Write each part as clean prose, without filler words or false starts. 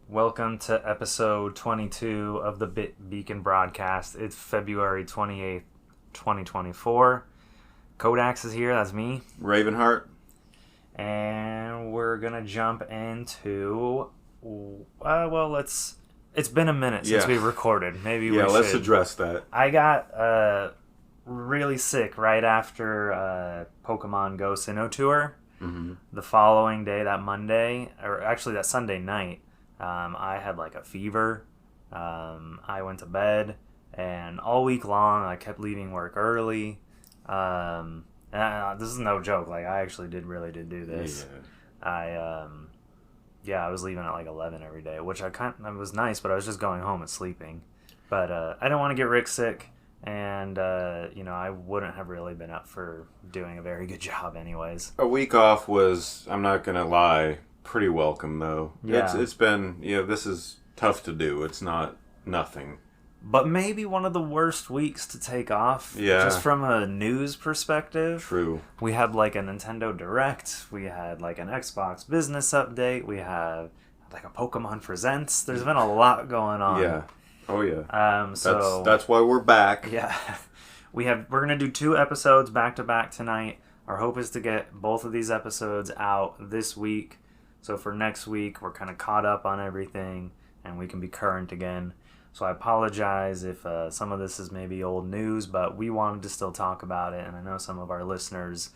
Welcome to episode 22 of the Bit Beacon broadcast. It's February 28th, 2024. Kodaks is here, that's me. Ravenheart. And we're going to jump into... It's been a minute since we recorded. Maybe we should. Let's address that. I got really sick right after Pokemon GO Sinnoh Tour. Mm-hmm. The following day, that Monday, or actually that Sunday night, I had like a fever. I went to bed, and all week long I kept leaving work early. And this is no joke. Like, I actually did do this. Yeah. I was leaving at like 11 every day, which it was nice, but I was just going home and sleeping. But I didn't want to get Rick sick, and I wouldn't have really been up for doing a very good job anyways. A week off was, I'm not gonna lie, pretty welcome though. Yeah. It's been, this is tough to do. It's not nothing. But maybe one of the worst weeks to take off. Yeah. Just from a news perspective. True. We had like a Nintendo Direct. We had like an Xbox business update. We had like a Pokemon Presents. There's been a lot going on. Yeah. Oh yeah. So that's why we're back. Yeah. We're gonna do 2 episodes back to back tonight. Our hope is to get both of these episodes out this week. So for next week, we're kind of caught up on everything, and we can be current again. So I apologize if some of this is maybe old news, but we wanted to still talk about it, and I know some of our listeners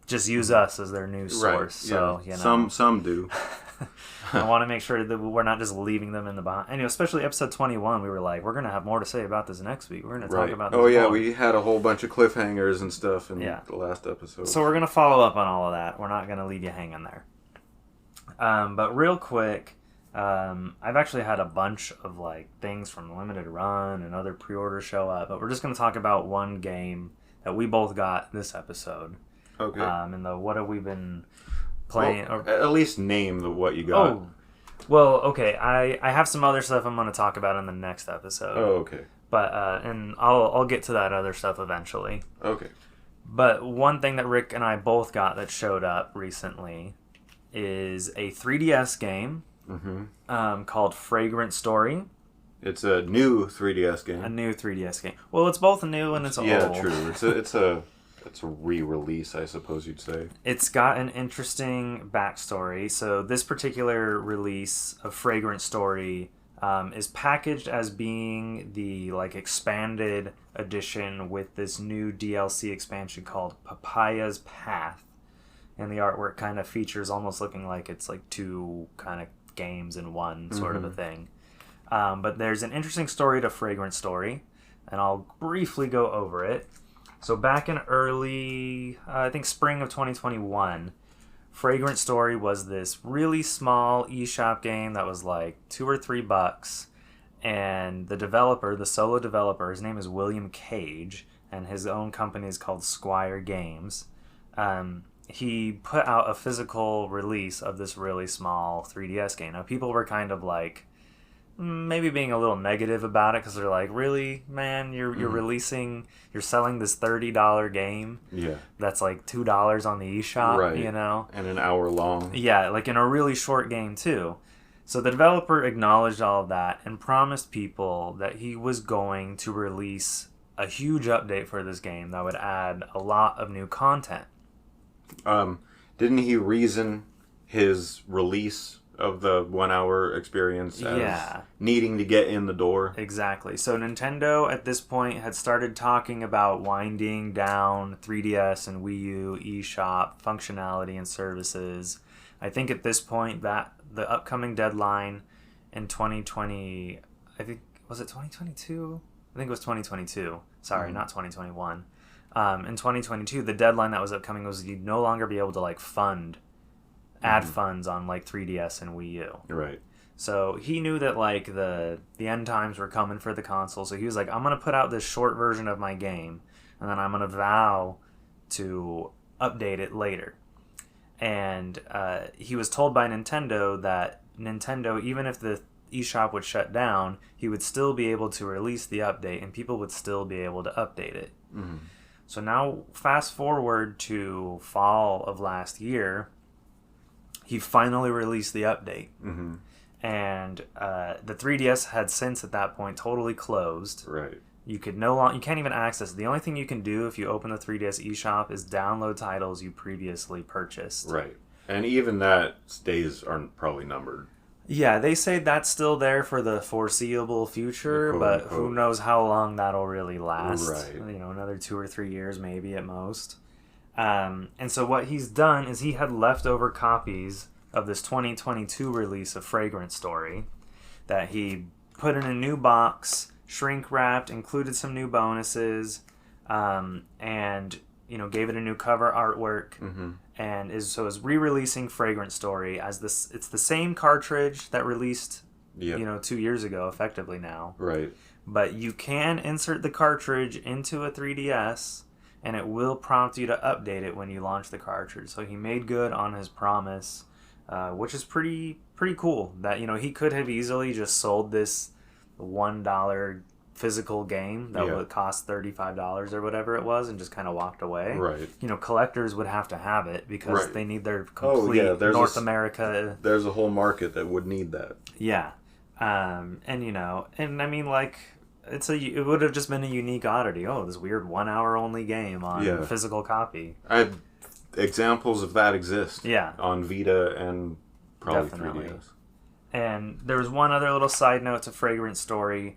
just use us as their news source. Right. So some do. I want to make sure that we're not just leaving them in the behind. And especially episode 21, we were like, we're going to have more to say about this next week. We're going to talk about this more. We had a whole bunch of cliffhangers and stuff in the last episode. So we're going to follow up on all of that. We're not going to leave you hanging there. But real quick, I've actually had a bunch of like things from Limited Run and other pre-orders show up, but we're just going to talk about one game that we both got this episode. Okay. And what have we been playing? Well, at least name what you got. Oh, well, okay. I have some other stuff I'm going to talk about in the next episode. Oh, okay. But and I'll get to that other stuff eventually. Okay. But one thing that Rick and I both got that showed up recently is a 3DS game called Fragrant Story. It's a new 3DS game. A new 3DS game. Well, it's both new and it's old. Yeah, true. It's a re-release, I suppose you'd say. It's got an interesting backstory. So this particular release of Fragrant Story is packaged as being the like expanded edition with this new DLC expansion called Papaya's Path. And the artwork kind of features almost looking like it's like 2 kind of games in one sort of a thing. But there's an interesting story to Fragrant Story, and I'll briefly go over it. So back in early, I think spring of 2021, Fragrant Story was this really small eShop game that was like $2 or $3. And the solo developer, his name is William Cage, and his own company is called Squire Games. He put out a physical release of this really small 3DS game. Now, people were kind of like, maybe being a little negative about it, because they're like, really, man, you're selling this $30 game that's like $2 on the eShop, right. And an hour long. Yeah, like in a really short game, too. So the developer acknowledged all of that and promised people that he was going to release a huge update for this game that would add a lot of new content. Didn't he reason his release of the 1 hour experience as needing to get in the door? Exactly. So Nintendo at this point had started talking about winding down 3DS and Wii U eShop functionality and services. I think at this point that the upcoming deadline in 2020, was it 2022? I think it was 2022. Sorry, not 2021. In 2022, the deadline that was upcoming was you'd no longer be able to like add funds on like 3DS and Wii U. Right. So he knew that like the end times were coming for the console. So he was like, I'm gonna put out this short version of my game and then I'm going to vow to update it later. And he was told by Nintendo that Nintendo, even if the eShop would shut down, he would still be able to release the update and people would still be able to update it. Mm-hmm. So now fast forward to fall of last year, he finally released the update. Mm-hmm. And the 3DS had since at that point totally closed. Right. You can't even access it. The only thing you can do if you open the 3DS eShop is download titles you previously purchased. Right. And even that days aren't probably numbered. Yeah, they say that's still there for the foreseeable future, but who knows how long that'll really last. Right. Another 2 or 3 years maybe at most. And so what he's done is he had leftover copies of this 2022 release of Fragrant Story that he put in a new box, shrink wrapped, included some new bonuses, and gave it a new cover artwork. Mm-hmm. And is re-releasing Fragrant Story as this. It's the same cartridge that released 2 years ago effectively now. Right. But you can insert the cartridge into a 3DS and it will prompt you to update it when you launch the cartridge. So he made good on his promise, which is pretty cool. That he could have easily just sold this $1 physical game that would cost $35 or whatever it was and just kind of walked away. Right. Collectors would have to have it because they need their complete America. There's a whole market that would need that. Yeah. And I mean, like, it would have just been a unique oddity. Oh, this weird 1 hour only game on physical copy. Examples of that exist. Yeah. On Vita and probably Definitely. 3DS. And there was one other little side note to Fragrant Story.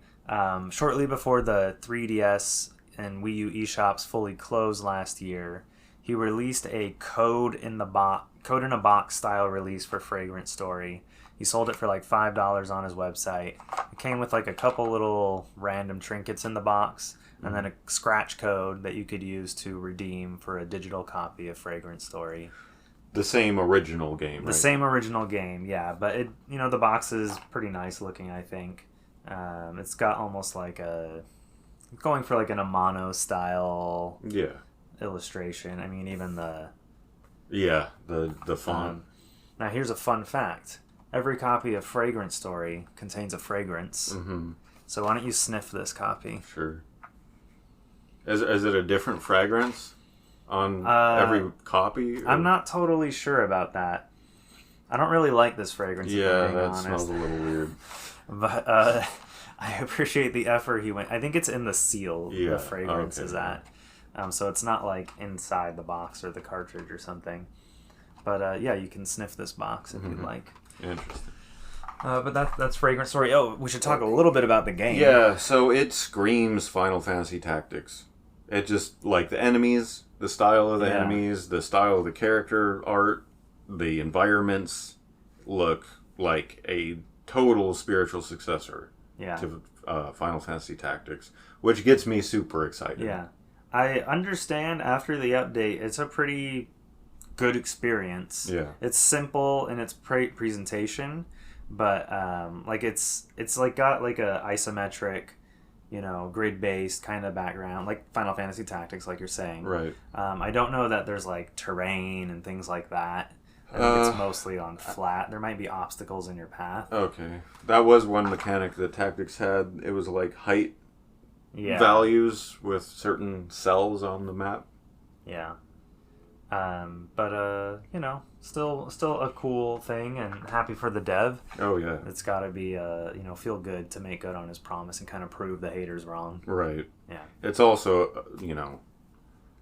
Shortly before the 3DS and Wii U eShops fully closed last year, he released a code in a box style release for Fragrant Story. He sold it for like $5 on his website. It came with like a couple little random trinkets in the box, and then a scratch code that you could use to redeem for a digital copy of Fragrant Story. The same original game, right? The same original game, yeah. But the box is pretty nice looking, I think. It's got almost like going for like an Amano style illustration. I mean, even the font. Now here's a fun fact: every copy of Fragrant Story contains a fragrance. Mm-hmm. So why don't you sniff this copy? Sure. Is it a different fragrance on every copy? Or? I'm not totally sure about that. I don't really like this fragrance. Yeah, that smells a little weird. But I appreciate the effort he went. I think it's in the seal the fragrance is at. So it's not like inside the box or the cartridge or something. But you can sniff this box if you'd like. Interesting. But that's Fragrant Story. Oh, we should talk a little bit about the game. Yeah, so it screams Final Fantasy Tactics. It just, like, the enemies, the style of the enemies, the style of the character art, the environments look like a total spiritual successor to Final Fantasy Tactics, which gets me super excited. Yeah. I understand after the update, it's a pretty good experience. Yeah. It's simple in its presentation, but it's like got like a isometric, grid-based kind of background, like Final Fantasy Tactics, like you're saying. Right. I don't know that there's like terrain and things like that. I think it's mostly on flat. There might be obstacles in your path. Okay. That was one mechanic that Tactics had. It was like height values with certain cells on the map. Yeah. But still a cool thing, and happy for the dev. Oh yeah. It's got to be feel good to make good on his promise and kind of prove the haters wrong. Right. Yeah. It's also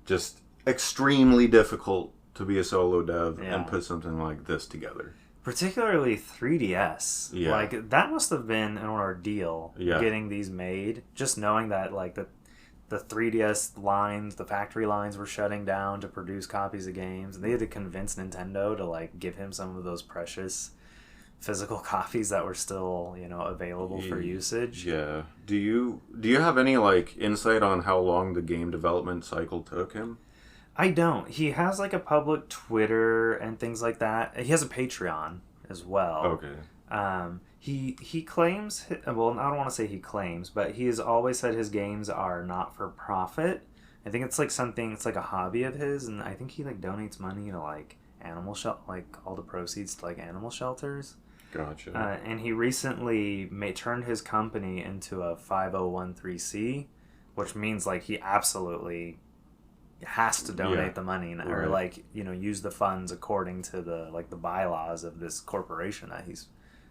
just extremely difficult to be a solo dev and put something like this together. Particularly 3DS. Yeah. Like, that must have been an ordeal getting these made. Just knowing that, like, the 3DS lines, the factory lines were shutting down to produce copies of games. And they had to convince Nintendo to, like, give him some of those precious physical copies that were still, available for usage. Yeah. Do you have any, like, insight on how long the game development cycle took him? I don't. He has like a public Twitter and things like that. He has a Patreon as well. Okay. He claims, well, I don't want to say he claims, but he has always said his games are not for profit, I think it's like something. It's like a hobby of his, and I think he like donates money to like like all the proceeds to like animal shelters. Gotcha. And he recently turned his company into a 5013C, which means like he absolutely has to donate the money or like use the funds according to the like the bylaws of this corporation that he's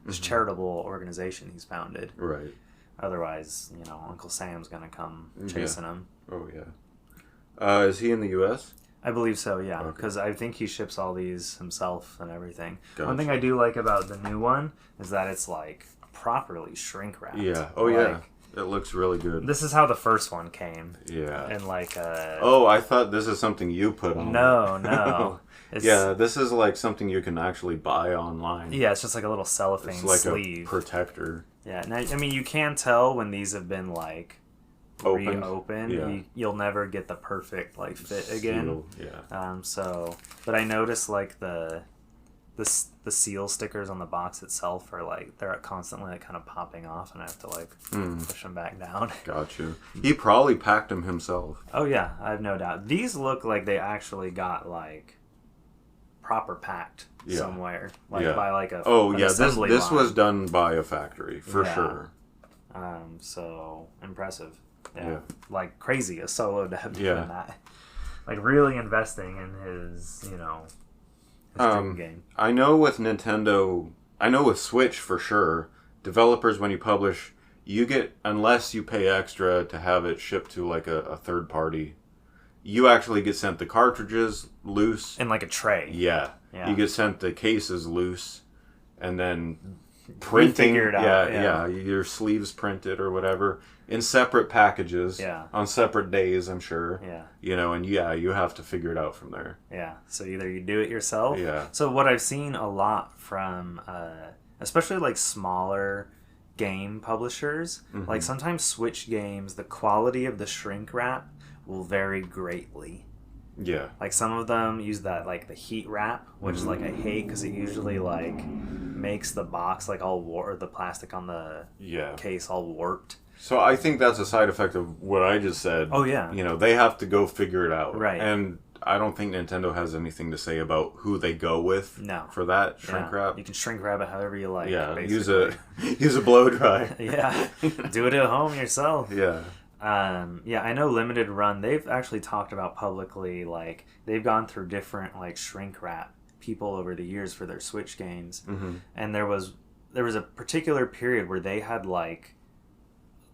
this charitable organization he's founded. Right. Otherwise, Uncle Sam's gonna come chasing him. Oh yeah. Is he in the U.S.? I believe so, yeah, because I think he ships all these himself and everything. Gotcha. One thing I do like about the new one is that it's like properly shrink wrapped. Yeah. Oh yeah. It looks really good. This is how the first one came. Yeah. And like Oh, I thought this is something you put on. No. Yeah, this is like something you can actually buy online. Yeah, it's just like a little cellophane sleeve. A protector. Yeah. Now, I mean, you can tell when these have been like reopened. Yeah. You'll never get the perfect like fit again. Yeah. But I noticed like the seal stickers on the box itself are like they're constantly like kind of popping off, and I have to like push them back down. Got you. He probably packed them himself. Oh yeah, I have no doubt. These look like they actually got like proper packed somewhere, like by like a assembly this line. was done by a factory for sure. So impressive. Yeah, like crazy a solo dev doing that. Like really investing in his dream game. I know with Nintendo, I know with Switch for sure, developers when you publish, you get, unless you pay extra to have it shipped to like a third party, you actually get sent the cartridges loose. In like a tray. Yeah. You get sent the cases loose, and then printing. Figure it out. Yeah, your sleeves printed or whatever in separate packages. Yeah. On separate days, I'm sure. Yeah. And you have to figure it out from there. Yeah. So either you do it yourself. Yeah. So what I've seen a lot from, especially like smaller game publishers, like sometimes Switch games, the quality of the shrink wrap will vary greatly. Yeah. Like some of them use that like the heat wrap, which like I hate because it usually like makes the box like all warped, the plastic on the case all warped. So I think that's a side effect of what I just said. Oh yeah. They have to go figure it out. Right. And I don't think Nintendo has anything to say about who they go with for that shrink wrap. You can shrink wrap it however you like. Yeah, basically. use a blow dry. Yeah. Do it at home yourself. Yeah. I know Limited Run, they've actually talked about publicly, like, they've gone through different, like, shrink wrap people over the years for their Switch games. And there was a particular period where they had, like,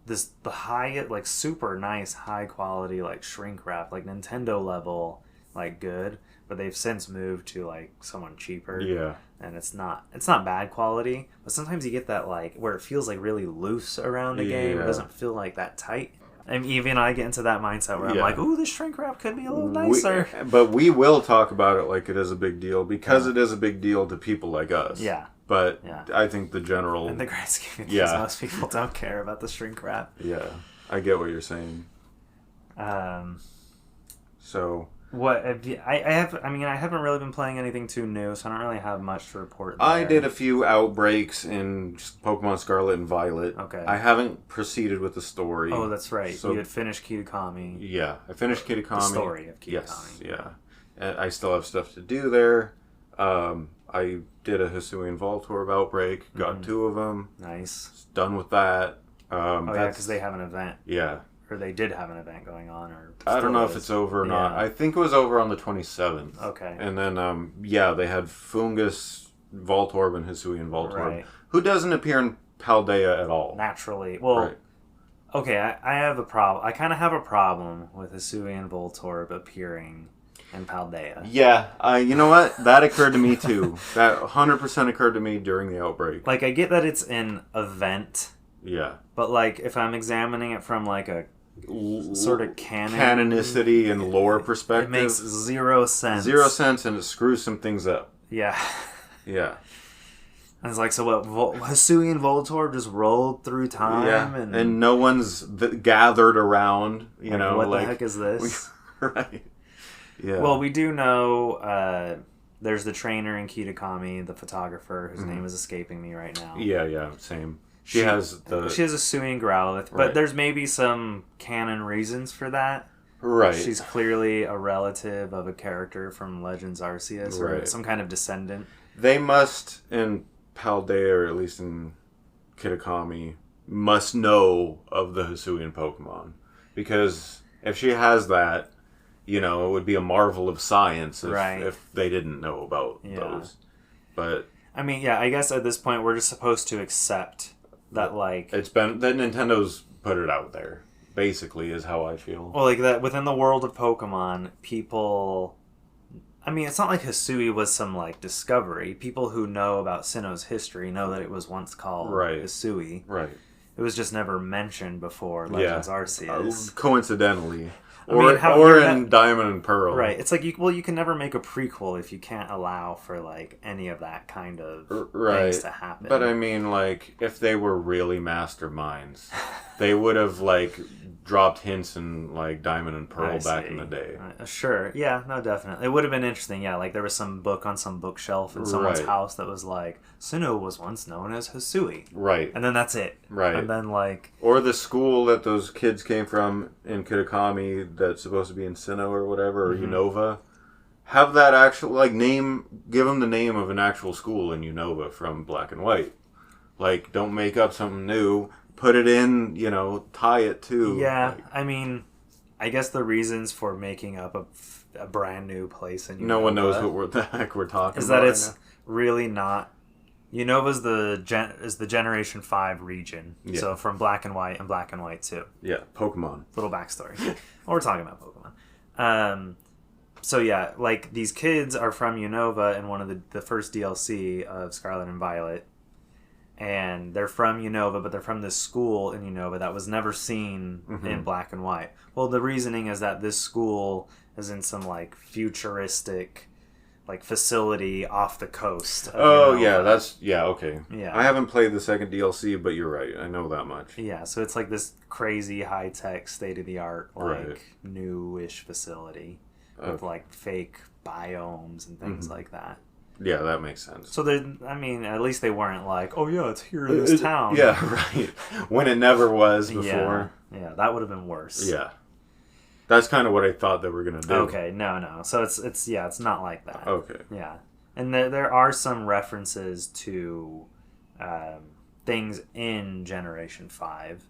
the high, like, super nice, high quality, like, shrink wrap, like, Nintendo level, like, good, but they've since moved to, like, someone cheaper. Yeah. And it's not bad quality, but sometimes you get that, like, where it feels, like, really loose around the game. It doesn't feel, like, that tight. And even I get into that mindset where I'm like, ooh, this shrink wrap could be a little nicer. But we will talk about it like it is a big deal, because it is a big deal to people like us. Yeah. But I think the general... In the grand scheme of things, most people don't care about the shrink wrap. Yeah. I get what you're saying. So... What I haven't really been playing anything too new, so I don't really have much to report there. I did a few outbreaks in Pokemon Scarlet and Violet. Okay. I haven't proceeded with the story. Oh, that's right. So, you had finished Kitakami. Yeah, I finished Kitakami. The story of Kitakami. Yes, yeah. And I still have stuff to do there. I did a Hisuian Voltorb outbreak, got 2 of them. Nice. Done with that. Because they have an event. Yeah. Or they did have an event going on, or I don't know if it's over or not. I think it was over on the 27th. Okay. And then, they had Fungus, Voltorb, and Hisuian Voltorb, who doesn't appear in Paldea at all. Naturally. Well, okay, I have a problem. I kind of have a problem with Hisuian Voltorb appearing in Paldea. Yeah, you know what? That occurred to me too. That 100% occurred to me during the outbreak. Like, I get that it's an event. Yeah. But, like, if I'm examining it from, like, a sort of canonicity and lore perspective, it makes 0 sense. 0 sense, and it screws some things up. Yeah. Yeah. And it's like, so what? Hisuian Voltorb just rolled through time, and no one's gathered around. You know, what the heck is this? Right. Yeah. Well, we do know there's the trainer in Kitakami, the photographer, whose name is escaping me right now. Yeah, same. She has a Hisuian Growlithe, but there's maybe some canon reasons for that. Right. She's clearly a relative of a character from Legends Arceus, or Right. some kind of descendant. They must, in Paldea, or at least in Kitakami, must know of the Hisuian Pokemon. Because if she has that, it would be a marvel of science if they didn't know about those. But I mean, yeah, I guess at this point we're just supposed to accept that, like... It's been... that Nintendo's put it out there, basically, is how I feel. Well, like, that within the world of Pokemon, people... I mean, it's not like Hisui was some, like, discovery. People who know about Sinnoh's history know that it was once called Hisui. Right. It was just never mentioned before Legends Arceus. Coincidentally. I Or in Diamond and Pearl. Right. It's like, you can never make a prequel if you can't allow for, like, any of that kind of things to happen. But I mean, like, if they were really masterminds, they would have, like, dropped hints in, like, Diamond and Pearl back in the day. Sure. Yeah, no, definitely. It would have been interesting, yeah. Like, there was some book on some bookshelf in someone's house that was like, Sinnoh was once known as Hisui. Right. And then that's it. Right. And then, like... Or the school that those kids came from in Kitakami that's supposed to be in Sinnoh or whatever, or Unova. Have that actual, like, name... Give them the name of an actual school in Unova from Black and White. Like, don't make up something new. Put it in, tie it to... Yeah, like, I mean, I guess the reasons for making up a brand new place in Unova... No one knows what the heck we're talking about. Is that it's really not... Unova's is the Generation 5 region. Yeah. So from Black and White and Black and White 2. Yeah, Pokemon. Little backstory. Well, we're talking about Pokemon. So yeah, like, these kids are from Unova in one of the first DLC of Scarlet and Violet. And they're from Unova, but they're from this school in Unova that was never seen in Black and White. Well, the reasoning is that this school is in some, like, futuristic, like, facility off the coast of Unova. Okay. Yeah. I haven't played the second DLC, but you're right. I know that much. Yeah, so it's like this crazy high-tech, state-of-the-art, like, newish facility with, like, fake biomes and things like that. Yeah, that makes sense. So, at least they weren't like, oh, yeah, it's here in this town. Yeah, right. When it never was before. Yeah, that would have been worse. Yeah. That's kind of what I thought they were going to do. Okay, no. So, it's not like that. Okay. Yeah. And there are some references to things in Generation 5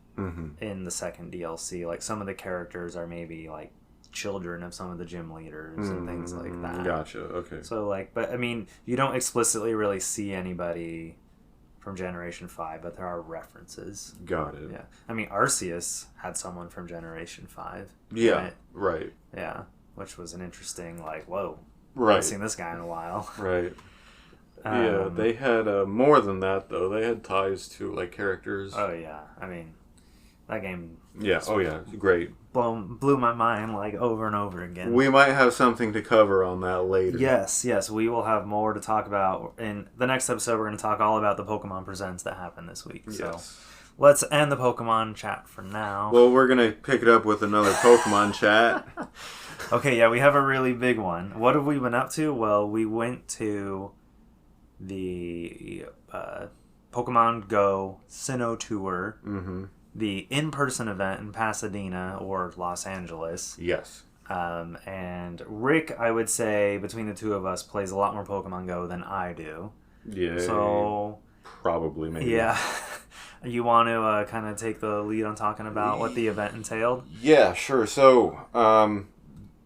in the second DLC. Like, some of the characters are maybe, like, children of some of the gym leaders and things like that. Gotcha, okay. So, like, but, I mean, you don't explicitly really see anybody from Generation 5, but there are references. Got it. Yeah. I mean, Arceus had someone from Generation 5. Yeah, right. Yeah, which was an interesting, like, whoa. Right. I haven't seen this guy in a while. Right. Yeah, they had more than that, though. They had ties to, like, characters. Oh, yeah. I mean, that game... Yeah, great. Blew my mind, like, over and over again. We might have something to cover on that later. Yes, we will have more to talk about. In the next episode, we're going to talk all about the Pokemon Presents that happened this week. Yes. So let's end the Pokemon chat for now. Well, we're going to pick it up with another Pokemon chat. Okay, yeah, we have a really big one. What have we been up to? Well, we went to the Pokemon GO Sinnoh Tour. The in-person event in Pasadena or Los Angeles. Yes. And Rick, I would say, between the two of us, plays a lot more Pokemon Go than I do. Yeah. So... Probably, maybe. Yeah. You want to kind of take the lead on talking about what the event entailed? Yeah, sure. So,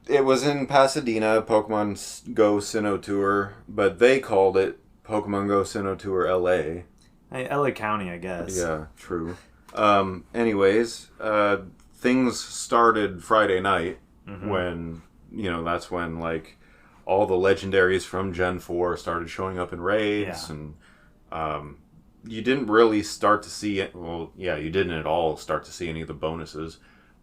it was in Pasadena, Pokemon GO Sinnoh Tour, but they called it Pokemon GO Sinnoh Tour LA. Hey, LA County, I guess. Yeah, true. Anyways, things started Friday night when, that's when, like, all the legendaries from Gen 4 started showing up in raids, and you didn't really start to see it. Well, yeah, you didn't at all start to see any of the bonuses.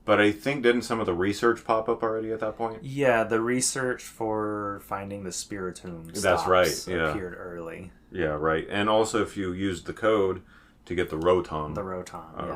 But I think, didn't some of the research pop up already at that point? Yeah, the research for finding the Spiritomb appeared early. Yeah, right. And also, if you used the code to get the Rotom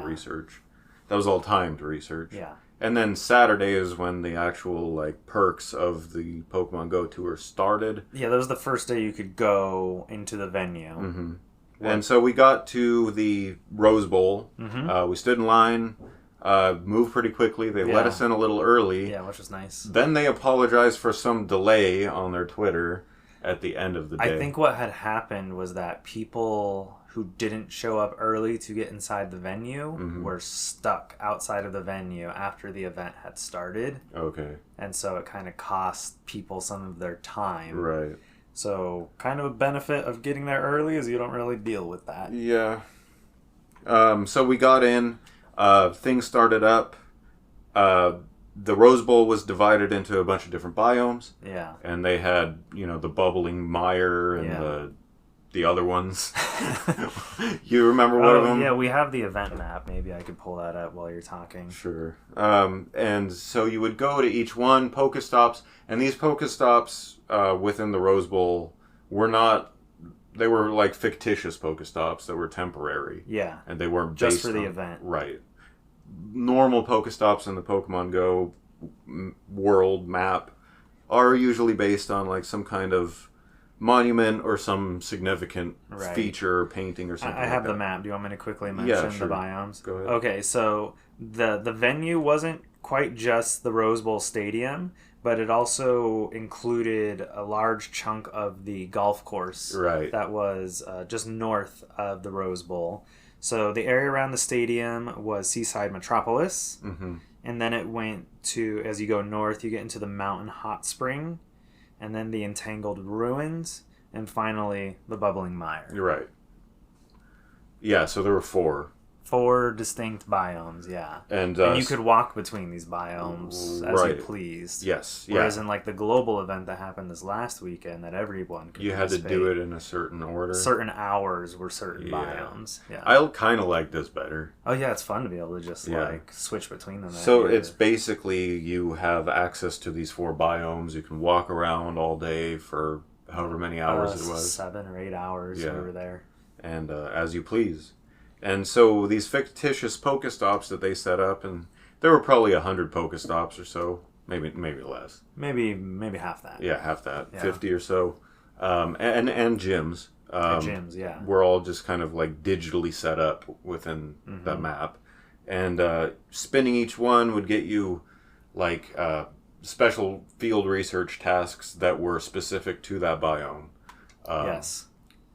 research. That was all timed research. Yeah. And then Saturday is when the actual, like, perks of the Pokemon Go Tour started. Yeah, that was the first day you could go into the venue. And so we got to the Rose Bowl. We stood in line. moved pretty quickly. They let us in a little early. Yeah, which was nice. Then they apologized for some delay on their Twitter at the end of the day. I think what had happened was that people who didn't show up early to get inside the venue were stuck outside of the venue after the event had started. Okay. And so it kind of cost people some of their time. Right. So kind of a benefit of getting there early is you don't really deal with that. Yeah. So we got in. Things started up. The Rose Bowl was divided into a bunch of different biomes. Yeah. And they had, the bubbling mire and the other ones. You remember one of them? Yeah, we have the event map. Maybe I could pull that up while you're talking. Sure. And so you would go to each one, Pokestops, and these Pokestops within the Rose Bowl they were like fictitious Pokestops that were temporary. Yeah. And they weren't just based for the event. Right. Normal Pokestops in the Pokemon Go world map are usually based on like some kind of monument or some significant feature, painting or something. I have the map. Do you want me to quickly mention sure. the biomes? Go ahead. Okay, so the venue wasn't quite just the Rose Bowl Stadium, but it also included a large chunk of the golf course that was just north of the Rose Bowl. So the area around the stadium was Seaside Metropolis, and then it went to, as you go north, you get into the Mountain Hot Spring, and then the Entangled Ruins, and finally the Bubbling Mire. Right. Yeah, so there were 4. 4 distinct biomes, yeah. And you could walk between these biomes as you pleased. Yes. Whereas in like the global event that happened this last weekend that everyone could you had to do it in a certain order. Certain hours were certain biomes. Yeah. I kind of like this better. Oh yeah, it's fun to be able to just like switch between them. So it's basically you have access to these 4 biomes. You can walk around all day for however many hours it was. 7 or 8 hours we were there. And as you please. And so these fictitious Pokestops that they set up, and there were probably 100 Pokestops or so, maybe less. Maybe half that. Yeah, half that, 50 or so, and gyms. Gyms, yeah. Were all just kind of like digitally set up within the map, and spinning each one would get you like special field research tasks that were specific to that biome. Yes.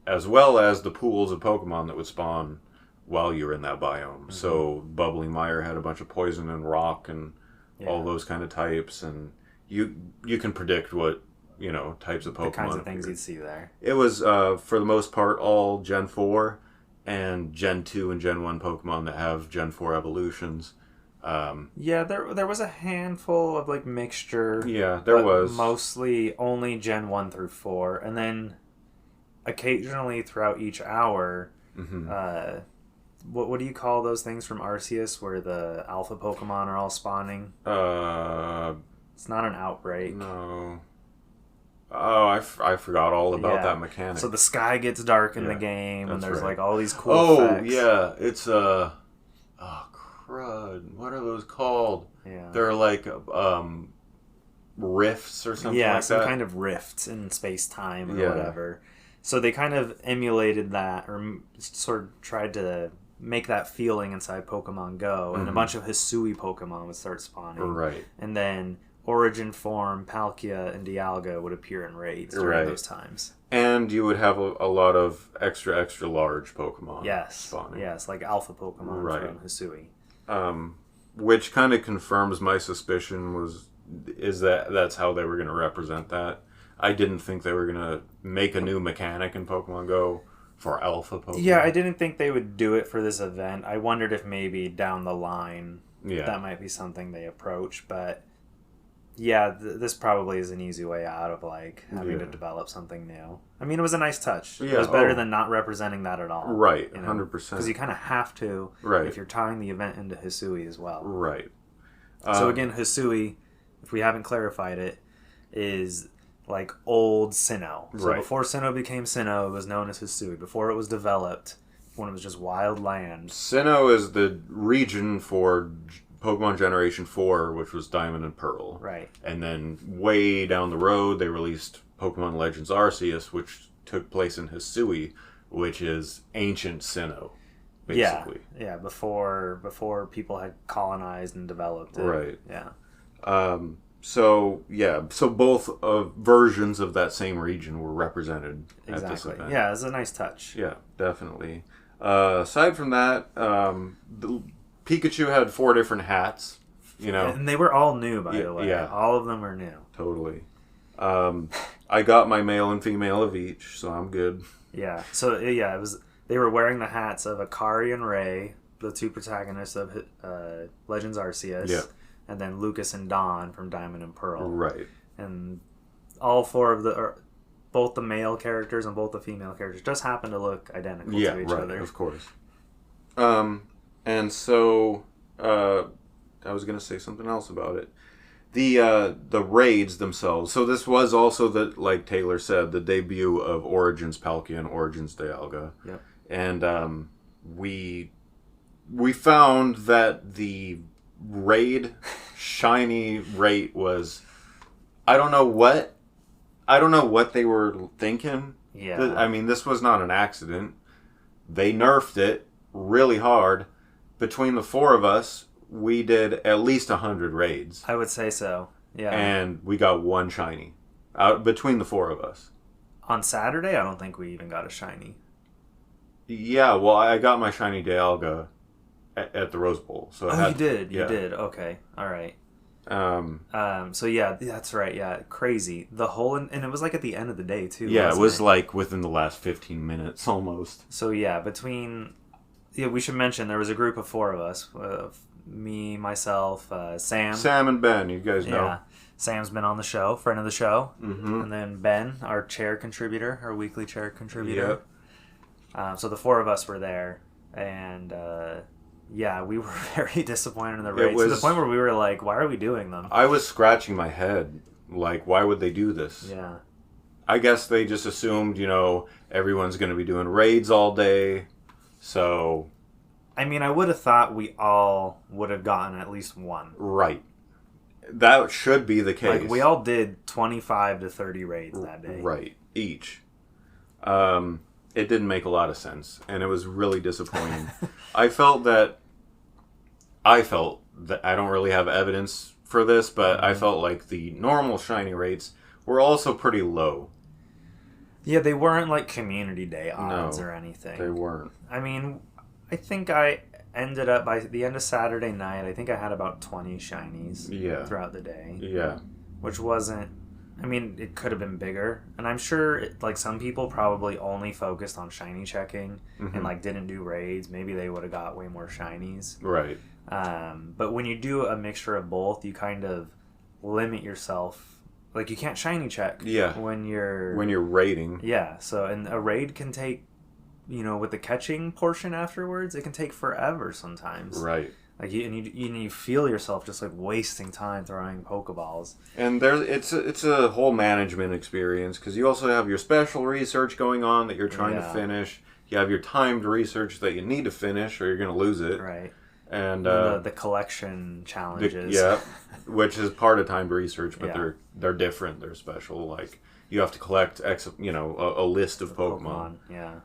As well as the pools of Pokemon that would spawn while you were in that biome. So Bubbling Mire had a bunch of poison and rock and all those kind of types, and you can predict what types of Pokemon. The kinds of things you'd see there. It was for the most part all Gen 4 and Gen 2 and Gen 1 Pokemon that have Gen 4 evolutions. There was a handful of like mixture. Yeah, there was. Mostly only Gen 1 through 4, and then occasionally throughout each hour, what do you call those things from Arceus where the alpha Pokemon are all spawning? It's not an outbreak. No. Oh, I forgot all about that mechanic. So the sky gets dark in the game, and there's like all these cool effects. Yeah, it's crud. What are those called? Yeah. They're like rifts or something like that. Yeah, some kind of rifts in space-time or whatever. So they kind of emulated that, or sort of tried to make that feeling inside Pokemon Go, and a bunch of Hisui Pokemon would start spawning. Right. And then Origin Form, Palkia, and Dialga would appear in raids during those times. And you would have a lot of extra large Pokemon spawning. Yes, like alpha Pokemon from Hisui. Which kind of confirms my suspicion is that that's how they were going to represent that. I didn't think they were going to make a new mechanic in Pokemon Go for alpha Pokemon. Yeah, I didn't think they would do it for this event. I wondered if maybe down the line that might be something they approach. But yeah, this probably is an easy way out of like having to develop something new. I mean, it was a nice touch. Yeah, it was better than not representing that at all. Right, 100%. Because you kind of have to if you're tying the event into Hisui as well. Right. So again, Hisui, if we haven't clarified it, is like old Sinnoh. So before Sinnoh became Sinnoh, it was known as Hisui. Before it was developed, when it was just wild land. Sinnoh is the region for Pokemon Generation 4, which was Diamond and Pearl. Right. And then way down the road, they released Pokemon Legends Arceus, which took place in Hisui, which is ancient Sinnoh. basically. Yeah. Before people had colonized and developed it. Right. Yeah. So both versions of that same region were represented at this event. Yeah, it's a nice touch. Yeah, definitely. Aside from that, the Pikachu had 4 different hats. And they were all new, by the way. Yeah, all of them were new. Totally. I got my male and female of each, so I'm good. Yeah. So it was. They were wearing the hats of Akari and Ray, the 2 protagonists of Legends Arceus. Yeah. And then Lucas and Dawn from Diamond and Pearl. Right. And all 4 of both the male characters and both the female characters just happen to look identical to each other. Of course. And so I was going to say something else about it. The raids themselves. So this was also like Taylor said, the debut of Origins Palkia and Origins Dialga. Yep. And we found that the raid shiny rate was, I don't know what they were thinking. Yeah. I mean, this was not an accident. They nerfed it really hard. Between the 4 of us, we did at least 100 raids. I would say so. Yeah. And we got 1 shiny out between the 4 of us. On Saturday, I don't think we even got a shiny. Yeah, well, I got my shiny Dialga at the Rose Bowl. So you did. You did. Okay. All right. So yeah, that's right. Yeah, crazy. The whole and it was like at the end of the day too. Yeah, it was like within the last 15 minutes almost. So yeah, we should mention there was a group of 4 of us. Me, myself, Sam and Ben. You guys know. Yeah, Sam's been on the show, friend of the show, mm-hmm. and then Ben, our chair contributor, our weekly chair contributor. Yep. So the 4 of us were there, and we were very disappointed in the raids to the point where we were like, "Why are we doing them?" I was scratching my head, like, why would they do this? Yeah. I guess they just assumed, everyone's going to be doing raids all day, so. I mean, I would have thought we all would have gotten at least 1. Right. That should be the case. Like, we all did 25 to 30 raids that day. Right. Each. It didn't make a lot of sense, and it was really disappointing. I felt that I don't really have evidence for this, but I felt like the normal shiny rates were also pretty low. Yeah, they weren't like community day odds or anything. They weren't. I mean, I think I ended up by the end of Saturday night, I think I had about 20 shinies throughout the day. Yeah. Which wasn't, I mean, it could have been bigger. And I'm sure like some people probably only focused on shiny checking and like didn't do raids. Maybe they would have got way more shinies. Right. But when you do a mixture of both, you kind of limit yourself. Like you can't shiny check when you're raiding. Yeah. So and a raid can take, with the catching portion afterwards, it can take forever sometimes. Right. Like you feel yourself just like wasting time throwing Pokeballs. And it's a whole management experience because you also have your special research going on that you're trying to finish. You have your timed research that you need to finish or you're going to lose it. Right. And the collection challenges. Which is part of timed research, but they're different. They're special. Like you have to collect a list of Pokemon. Yeah.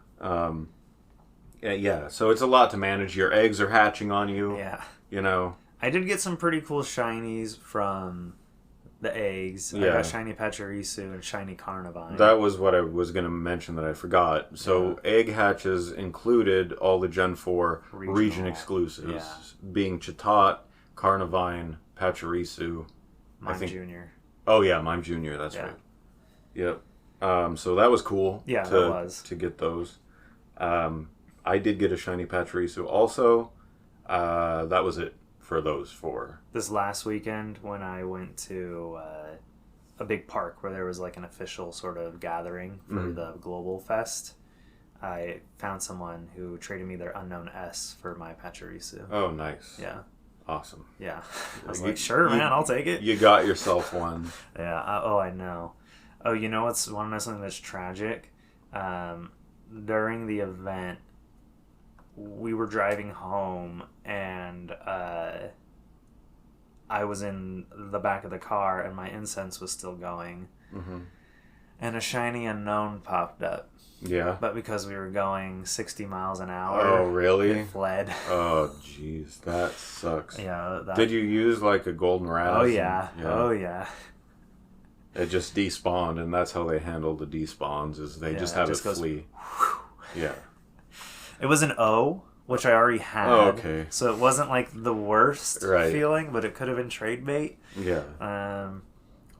So it's a lot to manage. Your eggs are hatching on you. Yeah. I did get some pretty cool shinies from the eggs. Yeah. I got shiny Pachirisu and shiny Carnivine. That was what I was going to mention that I forgot. So egg hatches included all the Gen 4 region exclusives, being Chatot, Carnivine, Pachirisu. Mime Junior. Oh yeah, Mime Junior. That's right. Yep. So that was cool. Yeah, that was to get those. I did get a shiny Pachirisu also. That was it for those 4. This last weekend when I went to a big park where there was like an official sort of gathering for the Global Fest, I found someone who traded me their Unknown S for my Pachirisu. Oh, nice. Yeah. Awesome. Yeah. I was like, sure, man, I'll take it. You got yourself one. Yeah. I know. Oh, you know what's want to know something that's tragic? During the event, we were driving home and I was in the back of the car and my incense was still going. and a shiny unknown popped up. Yeah. But because we were going 60 miles an hour, Oh, really? it fled. Oh, jeez, that sucks. Yeah. Did you use like a golden raz? Oh yeah. Oh yeah. It just despawned, and that's how they handle the despawns. Is they just have it flee. Yeah. It was an O, which I already had. Oh, okay. So it wasn't like the worst feeling, but it could have been trade bait. Yeah.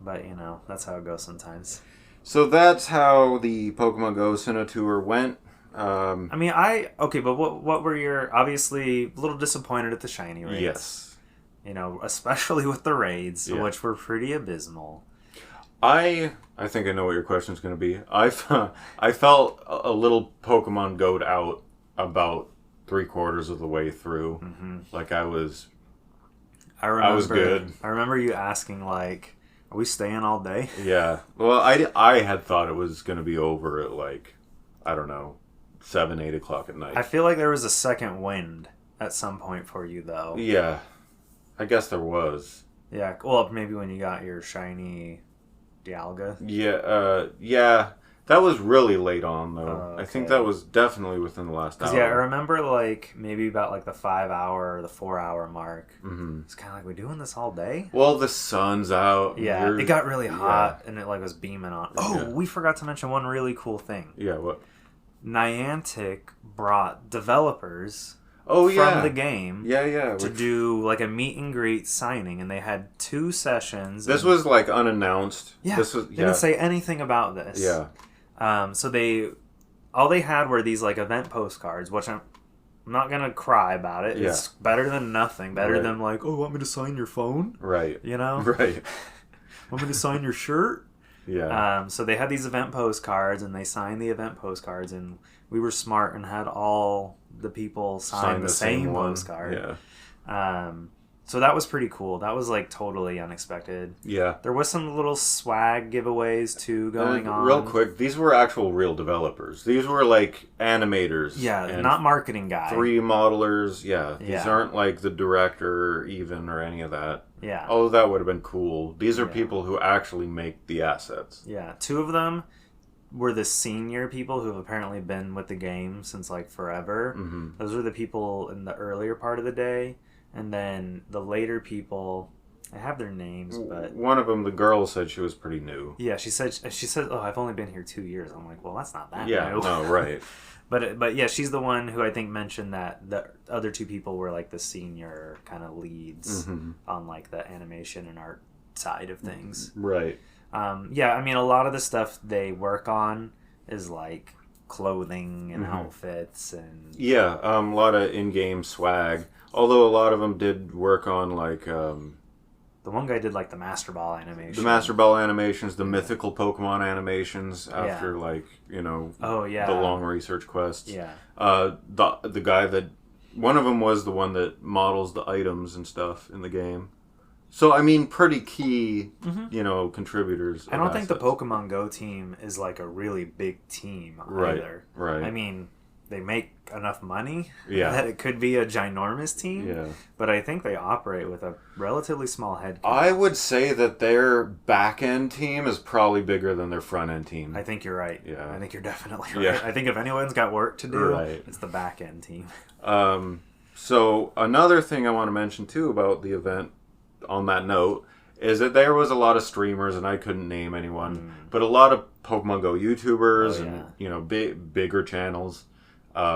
But you know, that's how it goes sometimes. So that's how the Pokemon GO Sinnoh Tour went. I mean, but what were your, obviously a little disappointed at the shiny raids? Yes. You know, especially with the raids, which were pretty abysmal. I think I know what your question's going to be. I felt a little Pokemon Go'd out about 3/4 of the way through. Mm-hmm. Like I was good. I remember you asking like, "Are we staying all day?" Yeah. Well, I had thought it was going to be over at like, I don't know, 7, 8 o'clock at night. I feel like there was a second wind at some point for you though. Yeah. I guess there was. Yeah. Well, maybe when you got your shiny Dialga. Yeah. That was really late on though. Okay. I think that was definitely within the last hour. Yeah, I remember like maybe about like the 5 hour or the 4 hour mark. Mm-hmm. It's kind of like, we doing this all day? Well, the sun's out. Yeah, it got really hot and it like was beaming on. Oh, we forgot to mention one really cool thing. Yeah, what? Niantic brought developers from the game to do like a meet and greet signing, and they had 2 sessions. This was like unannounced. Yeah, this was, they didn't say anything about this. Yeah. So all they had were these like event postcards, which I'm not gonna cry about it. It's better than nothing. Better than like, oh, want me to sign your phone? Right. You know? Right. Want me to sign your shirt? Yeah. So they had these event postcards, and they signed the event postcards, and we were smart and had all the people sign the same postcard. Yeah. So that was pretty cool. That was like totally unexpected. Yeah. There was some little swag giveaways too going on. Real quick, these were actual real developers. These were like animators. Yeah, not marketing guys. 3 modelers. Yeah. These aren't like the director even or any of that. Yeah. Oh, that would have been cool. These are people who actually make the assets. Yeah. 2 of them were the senior people who have apparently been with the game since like forever. Mm-hmm. Those were the people in the earlier part of the day. And then the later people, I have their names, but one of them, the girl, said she was pretty new. Yeah, she said, "Oh, I've only been here 2 years." I'm like, "Well, that's not that new." No, right. But yeah, she's the one who I think mentioned that the other 2 people were like the senior kind of leads on like the animation and art side of things. Right. Yeah, I mean, a lot of the stuff they work on is like clothing and outfits and a lot of in-game swag. Although a lot of them did work on like the one guy did like the Master Ball animation, the Master Ball animations, the mythical Pokemon animations after like the long research quests. Yeah. The guy that one of them was the one that models the items and stuff in the game. So I mean, pretty key, contributors. I don't think the Pokemon Go team is like a really big team either. Right. I mean, they make enough money that it could be a ginormous team. Yeah. But I think they operate with a relatively small head count. I would say that their back end team is probably bigger than their front end team. I think you're right. Yeah. I think you're definitely right. Yeah. I think if anyone's got work to do, it's the back end team. So another thing I want to mention too about the event on that note is that there was a lot of streamers, and I couldn't name anyone, but a lot of Pokemon Go YouTubers and bigger channels.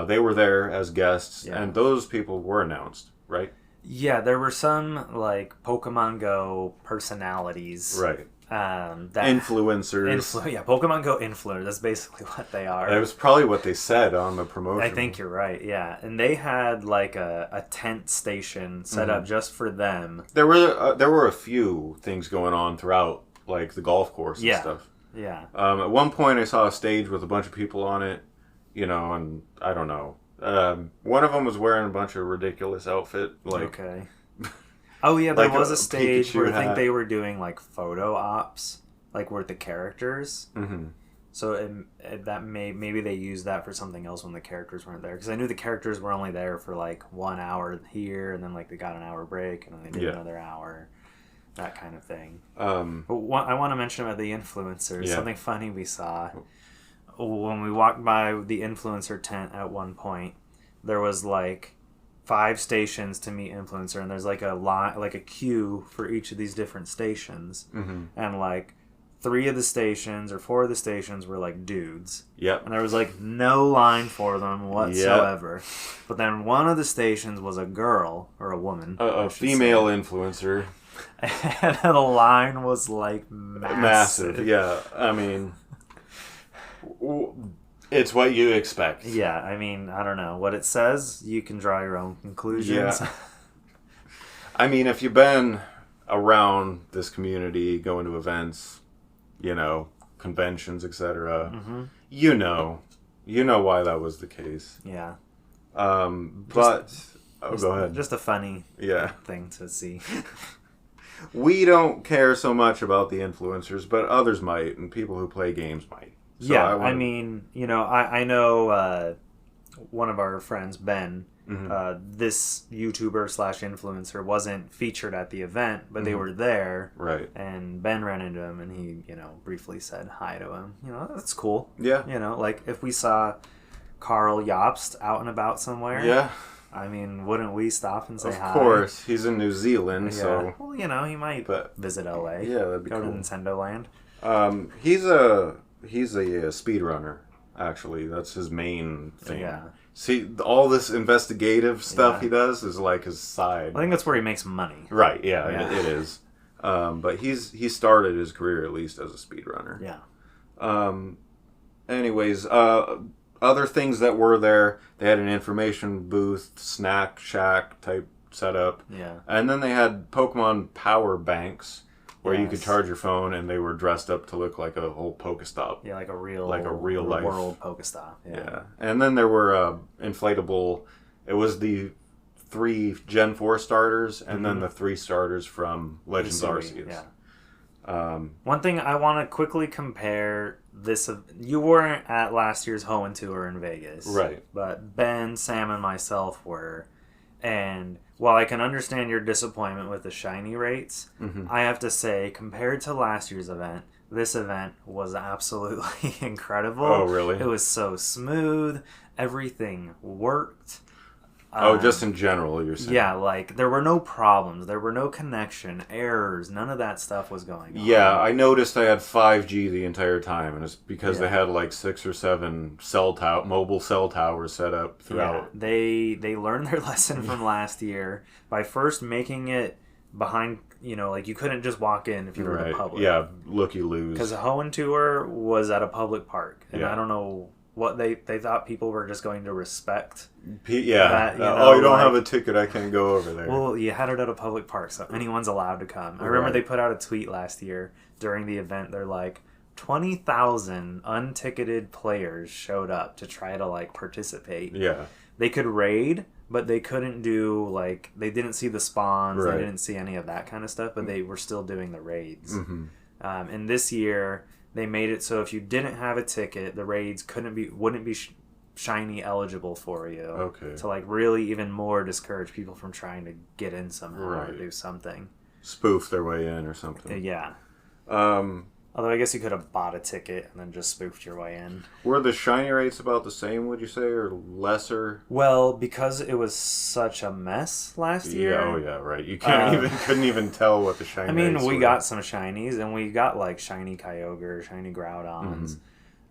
They were there as guests, and those people were announced, right? Yeah, there were some like Pokemon Go personalities, right? That influencers. Pokemon Go influencers. That's basically what they are. That was probably what they said on the promotion. I think you're right. Yeah, and they had like a tent station set up just for them. There were a few things going on throughout, like the golf course and stuff. Yeah. At one point, I saw a stage with a bunch of people on it. And I don't know. One of them was wearing a bunch of ridiculous outfit. Okay. Oh yeah, there was a stage Pikachu where I think they were doing like photo ops, like with the characters. Mm-hmm. So maybe they used that for something else when the characters weren't there. Because I knew the characters were only there for like 1 hour here, and then like they got an hour break, and then they did another hour. that kind of thing. Um, But I want to mention about the influencers. Yeah. Something funny we saw when we walked by the influencer tent at one point. There was like 5 stations to meet influencer, and there's like a line, like a queue for each of these different stations, and like 3 of the stations or 4 of the stations were like dudes. Yep. And there was like no line for them whatsoever. But then one of the stations was a girl or a woman, A female influencer. and the line was like massive. Yeah. I mean, it's what you expect. Yeah, I mean, I don't know what it says. You can draw your own conclusions. Yeah. I mean, if you've been around this community, going to events, conventions, etc., you know why that was the case. Yeah. But go ahead. Just a funny Yeah. thing to see. We don't care so much about the influencers, but others might, and people who play games might. So Yeah, I mean, I know one of our friends, Ben, this YouTuber / influencer wasn't featured at the event, but they were there. Right. And Ben ran into him, and he, briefly said hi to him. That's cool. Yeah. Like if we saw Carl Jobst out and about somewhere. Yeah. I mean, wouldn't we stop and say hi? Of course. He's in New Zealand, Yeah. so... Well, he might visit LA. Yeah, that'd be Go cool. to Nintendo Land. He's a speedrunner, actually. That's his main thing. Yeah. See, all this investigative stuff he does is like his side. I think that's where he makes money. Right, yeah. It is. But he started his career, at least, as a speedrunner. Yeah. Anyways, other things that were there, they had an information booth, snack shack type setup. Yeah. And then they had Pokemon power banks where you could Yes. charge your phone, and they were dressed up to look like a whole Pokestop. Yeah, like a real life world Pokestop. Yeah. And then there were inflatable. It was the 3 Gen 4 starters, and then the 3 starters from Legends Arceus. Yeah. One thing I want to quickly compare this. You weren't at last year's Hoenn Tour in Vegas. Right. But Ben, Sam, and myself were. And while I can understand your disappointment with the shiny rates, I have to say, compared to last year's event, this event was absolutely incredible. Oh, really? It was so smooth. Everything worked. Just in general, you're saying? Yeah, like, there were no problems. There were no connection, errors. None of that stuff was going on. Yeah, I noticed I had 5G the entire time, and it's because they had like 6 or 7 mobile cell towers set up throughout. Yeah, they learned their lesson from last year by first making it behind, like you couldn't just walk in if you were in the public. Yeah, looky-loos. Because the Hoenn Tour was at a public park, and Yeah. I don't know what they thought people were just going to respect. Yeah. That, you don't have a ticket, I can't go over there. Well, you had it at a public park, so anyone's allowed to come. I remember they put out a tweet last year during the event. They're like, 20,000 unticketed players showed up to try to like participate. Yeah. They could raid, but they couldn't do like, they didn't see the spawns. Right. They didn't see any of that kind of stuff, but they were still doing the raids. Mm-hmm. And this year they made it so if you didn't have a ticket, the raids wouldn't be shiny eligible for you. Okay. To like really even more discourage people from trying to get in somehow or Right. do something. Spoof their way in or something. Yeah. Um, Although I guess you could have bought a ticket and then just spoofed your way in. were the shiny rates about the same, would you say, or lesser? Well, because it was such a mess last year. Yeah, oh yeah, right. You couldn't even tell what the shiny I mean, rates we were. got some shinies, and we got like shiny Kyogre, shiny Groudons.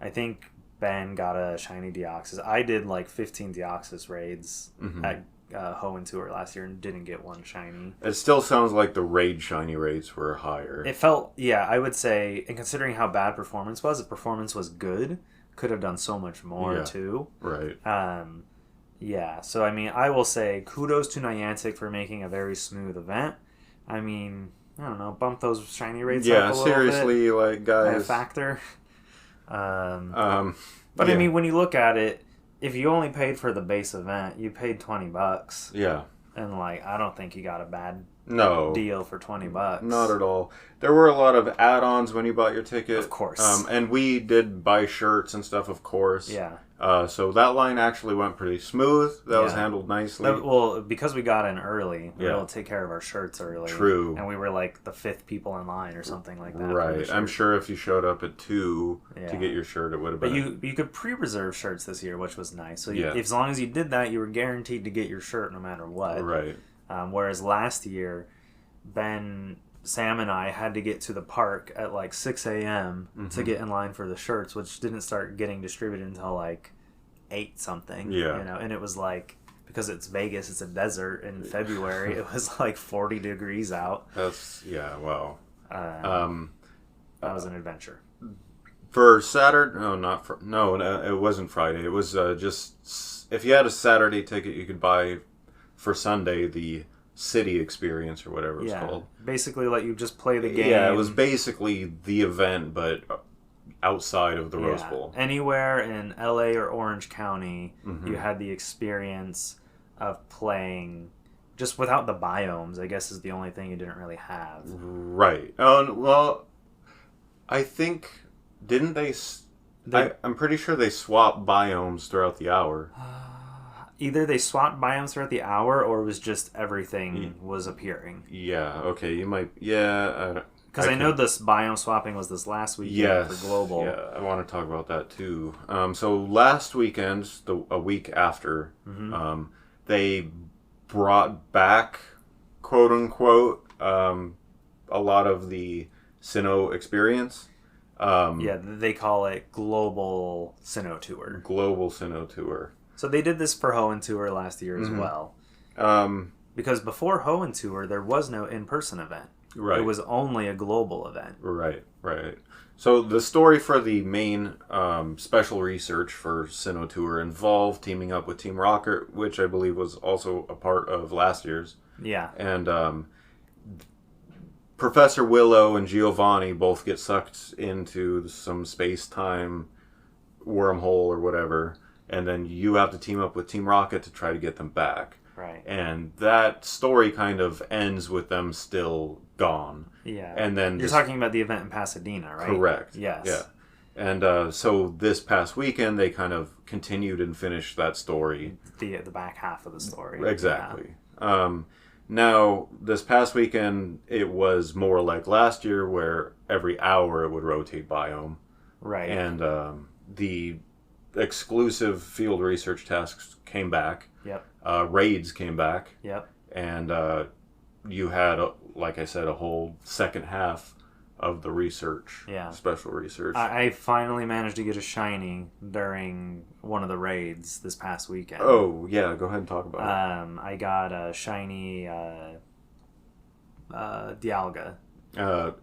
I think Ben got a shiny Deoxys. I did like 15 Deoxys raids at Hoenn Tour last year and didn't get one shiny. It still sounds like the raid shiny rates were higher. It felt, yeah, I would say, and considering how bad performance was, if performance was good, could have done so much more too. Right. Yeah, so I mean, I will say kudos to Niantic for making a very smooth event. I mean, I don't know, bump those shiny rates up a little seriously, like, bit. A guys. factor. But yeah. I mean, when you look at it, if you only paid for the base event, you paid $20. Yeah. And like, I don't think you got a bad No. deal for $20. Not at all. There were a lot of add-ons when you bought your ticket. Of course. And we did buy shirts and stuff, of course. Yeah. So that line actually went pretty smooth. That was handled nicely. Well, because we got in early, we were able to take care of our shirts early. True. And we were like the 5th people in line or something like that. Right. I'm sure if you showed up at 2 to get your shirt, it would have been... But you could pre-reserve shirts this year, which was nice. So as long as you did that, you were guaranteed to get your shirt no matter what. Right. Whereas last year, Sam and I had to get to the park at like 6 a.m. to get in line for the shirts, which didn't start getting distributed until like 8 something. Yeah. And it was like, because it's Vegas, it's a desert in February, it was like 40 degrees out. Wow. That was an adventure. For Saturday, it wasn't Friday. It was just, if you had a Saturday ticket, you could buy for Sunday the city experience or whatever it's called. Basically let you just play the game. Yeah, it was basically the event, but outside of the Rose Bowl. Anywhere in LA or Orange County, you had the experience of playing just without the biomes, I guess, is the only thing you didn't really have. Right. Well, I think, didn't they... I'm pretty sure they swapped biomes throughout the hour. Either they swapped biomes throughout the hour, or it was just everything was appearing. Yeah, okay, you might... Yeah, because I know this biome swapping was this last weekend for Global. Yeah, I want to talk about that too. So last weekend, a week after, they brought back, quote unquote, a lot of the Sinnoh experience. They call it Global Sinnoh Tour. Global Sinnoh Tour. So they did this for Hoenn Tour last year as well. Because before Hoenn Tour, there was no in-person event. Right. It was only a global event. Right. So the story for the main special research for Sinnoh Tour involved teaming up with Team Rocket, which I believe was also a part of last year's. Yeah. And Professor Willow and Giovanni both get sucked into some space-time wormhole or whatever, and then you have to team up with Team Rocket to try to get them back. Right. And that story kind of ends with them still gone. Yeah. And then you're talking about the event in Pasadena, right? Correct. Yes. Yeah. And so this past weekend, they kind of continued and finished that story. The back half of the story. Exactly. Yeah. Now, this past weekend, it was more like last year, where every hour it would rotate biome. Right. And the exclusive field research tasks came back. Yep. Raids came back. Yep. And you had, like I said, a whole second half of the research. Yeah. Special research. I finally managed to get a shiny during one of the raids this past weekend. Oh, yeah. Go ahead and talk about it. I got a shiny Dialga.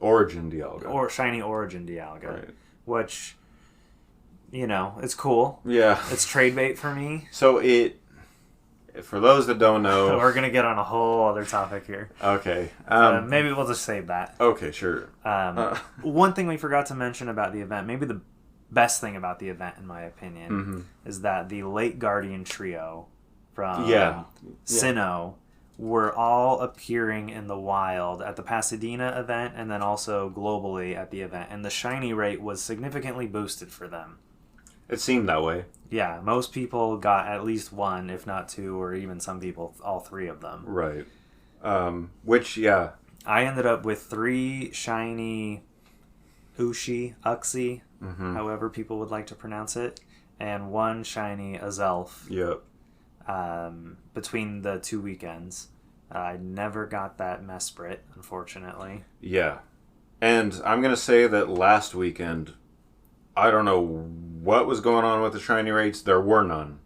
Origin Dialga. Or shiny Origin Dialga. Right. Which, it's cool. Yeah. It's trade bait for me. So for those that don't know... We're going to get on a whole other topic here. Okay. Maybe we'll just save that. Okay, sure. One thing we forgot to mention about the event, maybe the best thing about the event, in my opinion, is that the Lake Guardian trio from Sinnoh were all appearing in the wild at the Pasadena event and then also globally at the event. And the shiny rate was significantly boosted for them. It seemed that way. Yeah, most people got at least one, if not two, or even some people, all three of them. Right. I ended up with 3 shiny Uxie, however people would like to pronounce it, and 1 shiny Azelf. Yep. Between the 2 weekends. I never got that Mesprit, unfortunately. Yeah. And I'm going to say that last weekend, I don't know what was going on with the shiny rates. There were none.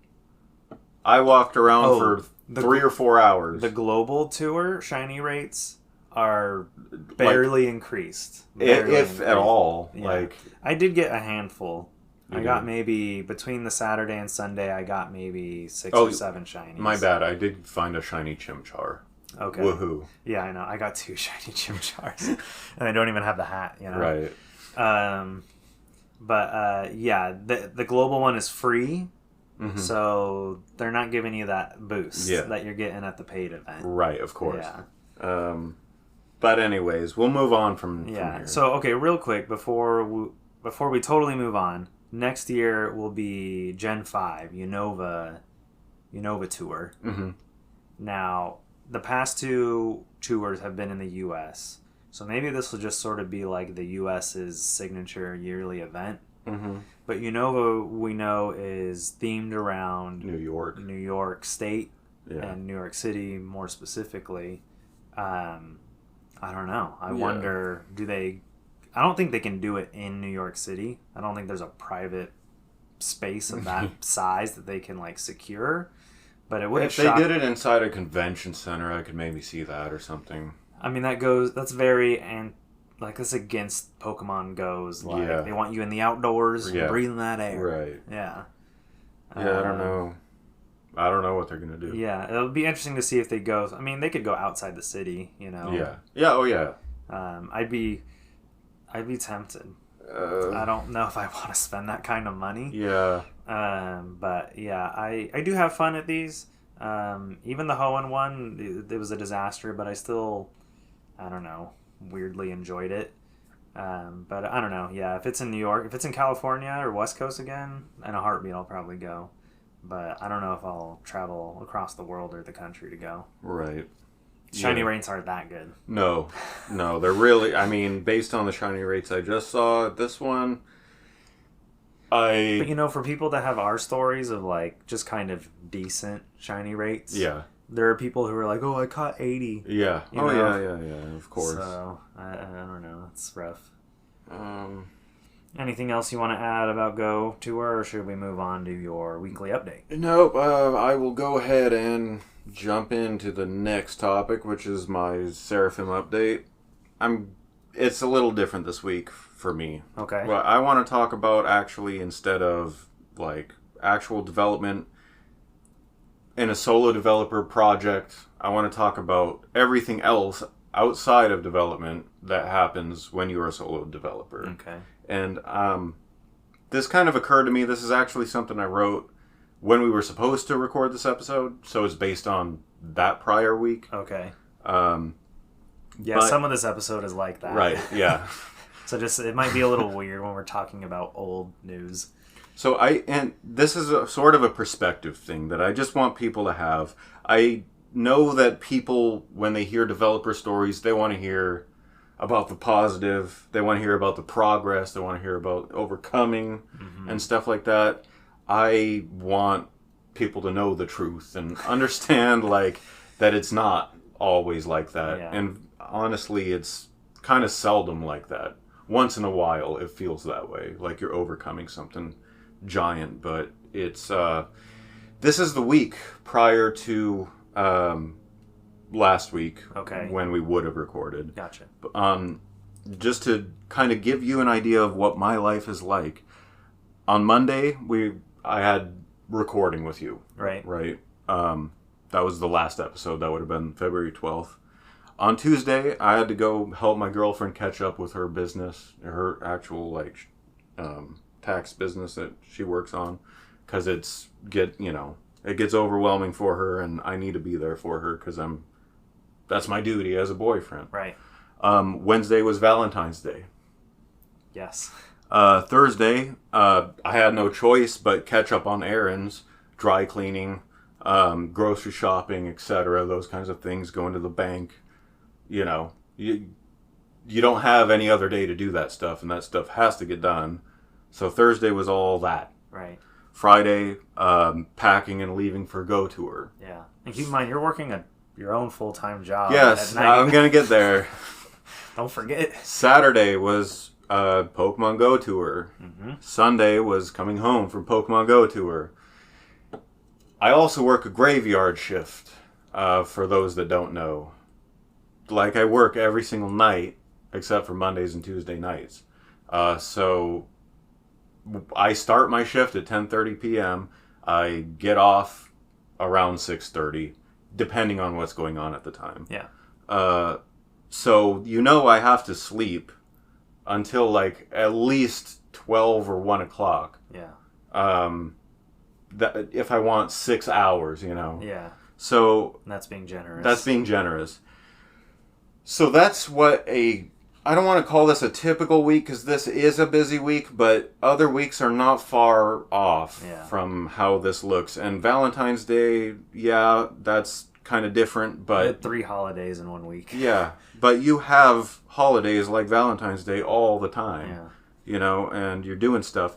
I walked around for 3 or 4 hours. The global tour shiny rates are barely increased. If at all. Yeah. I did get a handful. I got maybe, between the Saturday and Sunday, I got maybe 6 or 7 shinies. My bad. I did find a shiny Chimchar. Okay. Woohoo. Yeah, I know. I got 2 shiny Chimchars. And I don't even have the hat, Right. The global one is free, so they're not giving you that boost that you're getting at the paid event. Right, of course. Yeah. But anyways, we'll move on from here. So, okay, real quick, before we totally move on, next year will be Gen 5, Unova Tour. Mm-hmm. Now, the past two tours have been in the U.S., so maybe this will just sort of be like the U.S.'s signature yearly event. Mm-hmm. But Unova, we know, is themed around New York State and New York City more specifically. I don't know. I wonder, I don't think they can do it in New York City. I don't think there's a private space of that size that they can like secure. But it would if they did it inside a convention center, I could maybe see that or something. I mean, that's very, and like, that's against Pokemon Go's. Like, they want you in the outdoors, breathing that air. Right. Yeah. Yeah, I don't know. I don't know what they're going to do. Yeah, it'll be interesting to see if they go. I mean, they could go outside the city, you know. Yeah. Yeah, oh yeah. I'd be tempted. I don't know if I want to spend that kind of money. Yeah. But yeah, I do have fun at these. Even the Hoenn one, it was a disaster, but I still, I don't know, weirdly enjoyed it. But I don't know. Yeah, if it's in New York, if it's in California or West Coast again, in a heartbeat, I'll probably go. But I don't know if I'll travel across the world or the country to go. Right. Shiny rates aren't that good. No, they're really, I mean, based on the shiny rates I just saw, this one, But you know, for people that have our stories of like just kind of decent shiny rates, there are people who are like, oh, I caught 80. Yeah. You know? Yeah, of course. So, I don't know. It's rough. Anything else you want to add about Go Tour, or should we move on to your weekly update? Nope. I will go ahead and jump into the next topic, which is my Seraphim update. It's a little different this week for me. Okay. Well, I want to talk about actually, instead of like actual development in a solo developer project, I want to talk about everything else outside of development that happens when you're a solo developer. Okay. And this kind of occurred to me. This is actually something I wrote when we were supposed to record this episode, so it's based on that prior week. Okay. But some of this episode is like that. Right, yeah. So it might be a little weird when we're talking about old news. So and this is a sort of a perspective thing that I just want people to have. I know that people, when they hear developer stories, they want to hear about the positive, they want to hear about the progress, they want to hear about overcoming and stuff like that. I want people to know the truth and understand like that it's not always like that. Yeah. And honestly, it's kind of seldom like that. Once in a while it feels that way, like you're overcoming something giant, but it's this is the week prior to last week, when we would have recorded. Gotcha. Just to kind of give you an idea of what my life is like. On Monday, I had recording with you. Right. That was the last episode. That would have been February 12th. On Tuesday, I had to go help my girlfriend catch up with her business, her actual tax business that she works on, because it gets overwhelming for her, and I need to be there for her because that's my duty as a boyfriend. Right. Wednesday was Valentine's Day. Yes. Thursday, I had no choice but catch up on errands, dry cleaning, grocery shopping, etc. Those kinds of things. Going to the bank. You don't have any other day to do that stuff, and that stuff has to get done. So Thursday was all that. Right. Friday, packing and leaving for Go Tour. Yeah. And keep in mind, you're working your own full-time job. Yes, at night. I'm going to get there. Don't forget. Saturday was Pokemon GO Tour. Mm-hmm. Sunday was coming home from Pokemon GO Tour. I also work a graveyard shift, for those that don't know. Like, I work every single night, except for Mondays and Tuesday nights. So I start my shift at 10:30 p.m. I get off around 6:30, depending on what's going on at the time. Yeah. So I have to sleep until like at least 12 or 1 o'clock. Yeah. That if I want 6 hours, Yeah. So and that's being generous. That's being generous. So that's what I don't want to call this a typical week because this is a busy week, but other weeks are not far off from how this looks. And Valentine's Day, yeah, that's kind of different, but... We had 3 holidays in 1 week. Yeah, but you have holidays like Valentine's Day all the time, you know, and you're doing stuff.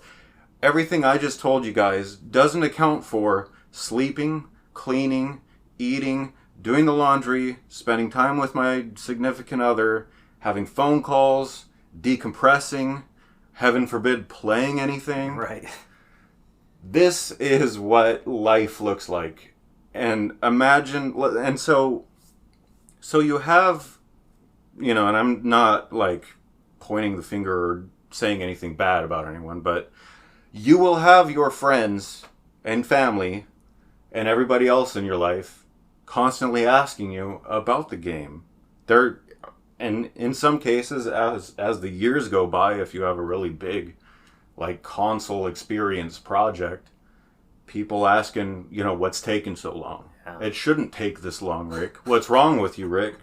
Everything I just told you guys doesn't account for sleeping, cleaning, eating, doing the laundry, spending time with my significant other, having phone calls, decompressing, heaven forbid, playing anything. Right. This is what life looks like. And imagine, and so you have, you know, and I'm not like pointing the finger or saying anything bad about anyone, but you will have your friends and family and everybody else in your life constantly asking you about the game. And in some cases, as the years go by, if you have a really big, like, console experience project, people asking, you know, what's taking so long? Yeah. It shouldn't take this long, Rick. What's wrong with you, Rick?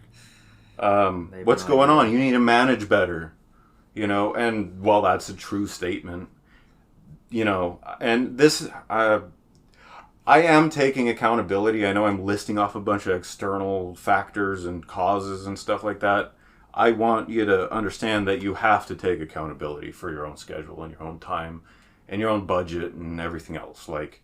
What's going on? You need to manage better. You know, and while that's a true statement, you know, and this, I am taking accountability. I know I'm listing off a bunch of external factors and causes and stuff like that. I want you to understand that you have to take accountability for your own schedule and your own time and your own budget and everything else. Like,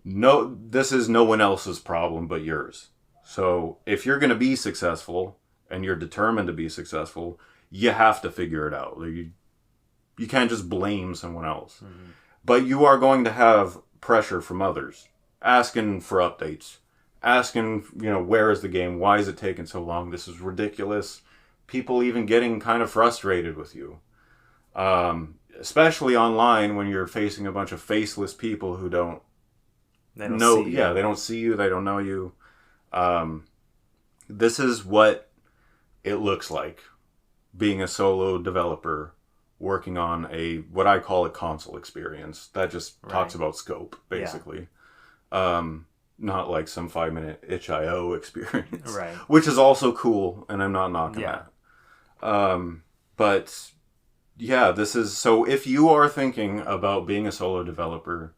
no, this is no one else's problem but yours. So if you're going to be successful and you're determined to be successful, you have to figure it out. You can't just blame someone else. Mm-hmm. But you are going to have pressure from others, asking for updates, asking, you know, where is the game? Why is it taking so long? This is ridiculous. People even getting kind of frustrated with you. Especially online when you're facing a bunch of faceless people who don't know. Yeah, they don't see you. They don't know you. This is what it looks like being a solo developer working on what I call a console experience. That just talks about scope, basically. Yeah. Not like some 5-minute itch.io experience. Right. Which is also cool, and I'm not knocking that. But yeah, this is, so if you are thinking about being a solo developer,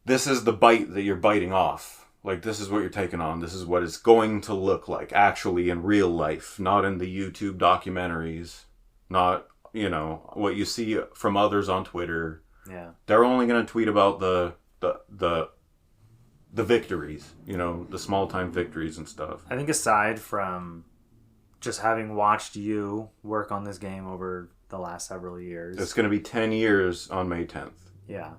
this is the bite that you're biting off. Like, this is what you're taking on. This is what it's going to look like actually in real life, not in the YouTube documentaries, not, you know, what you see from others on Twitter. Yeah. They're only going to tweet about the victories, you know, the small time victories and stuff. I think aside from just having watched you work on this game over the last several years, it's going to be 10 years on May 10th. Yeah.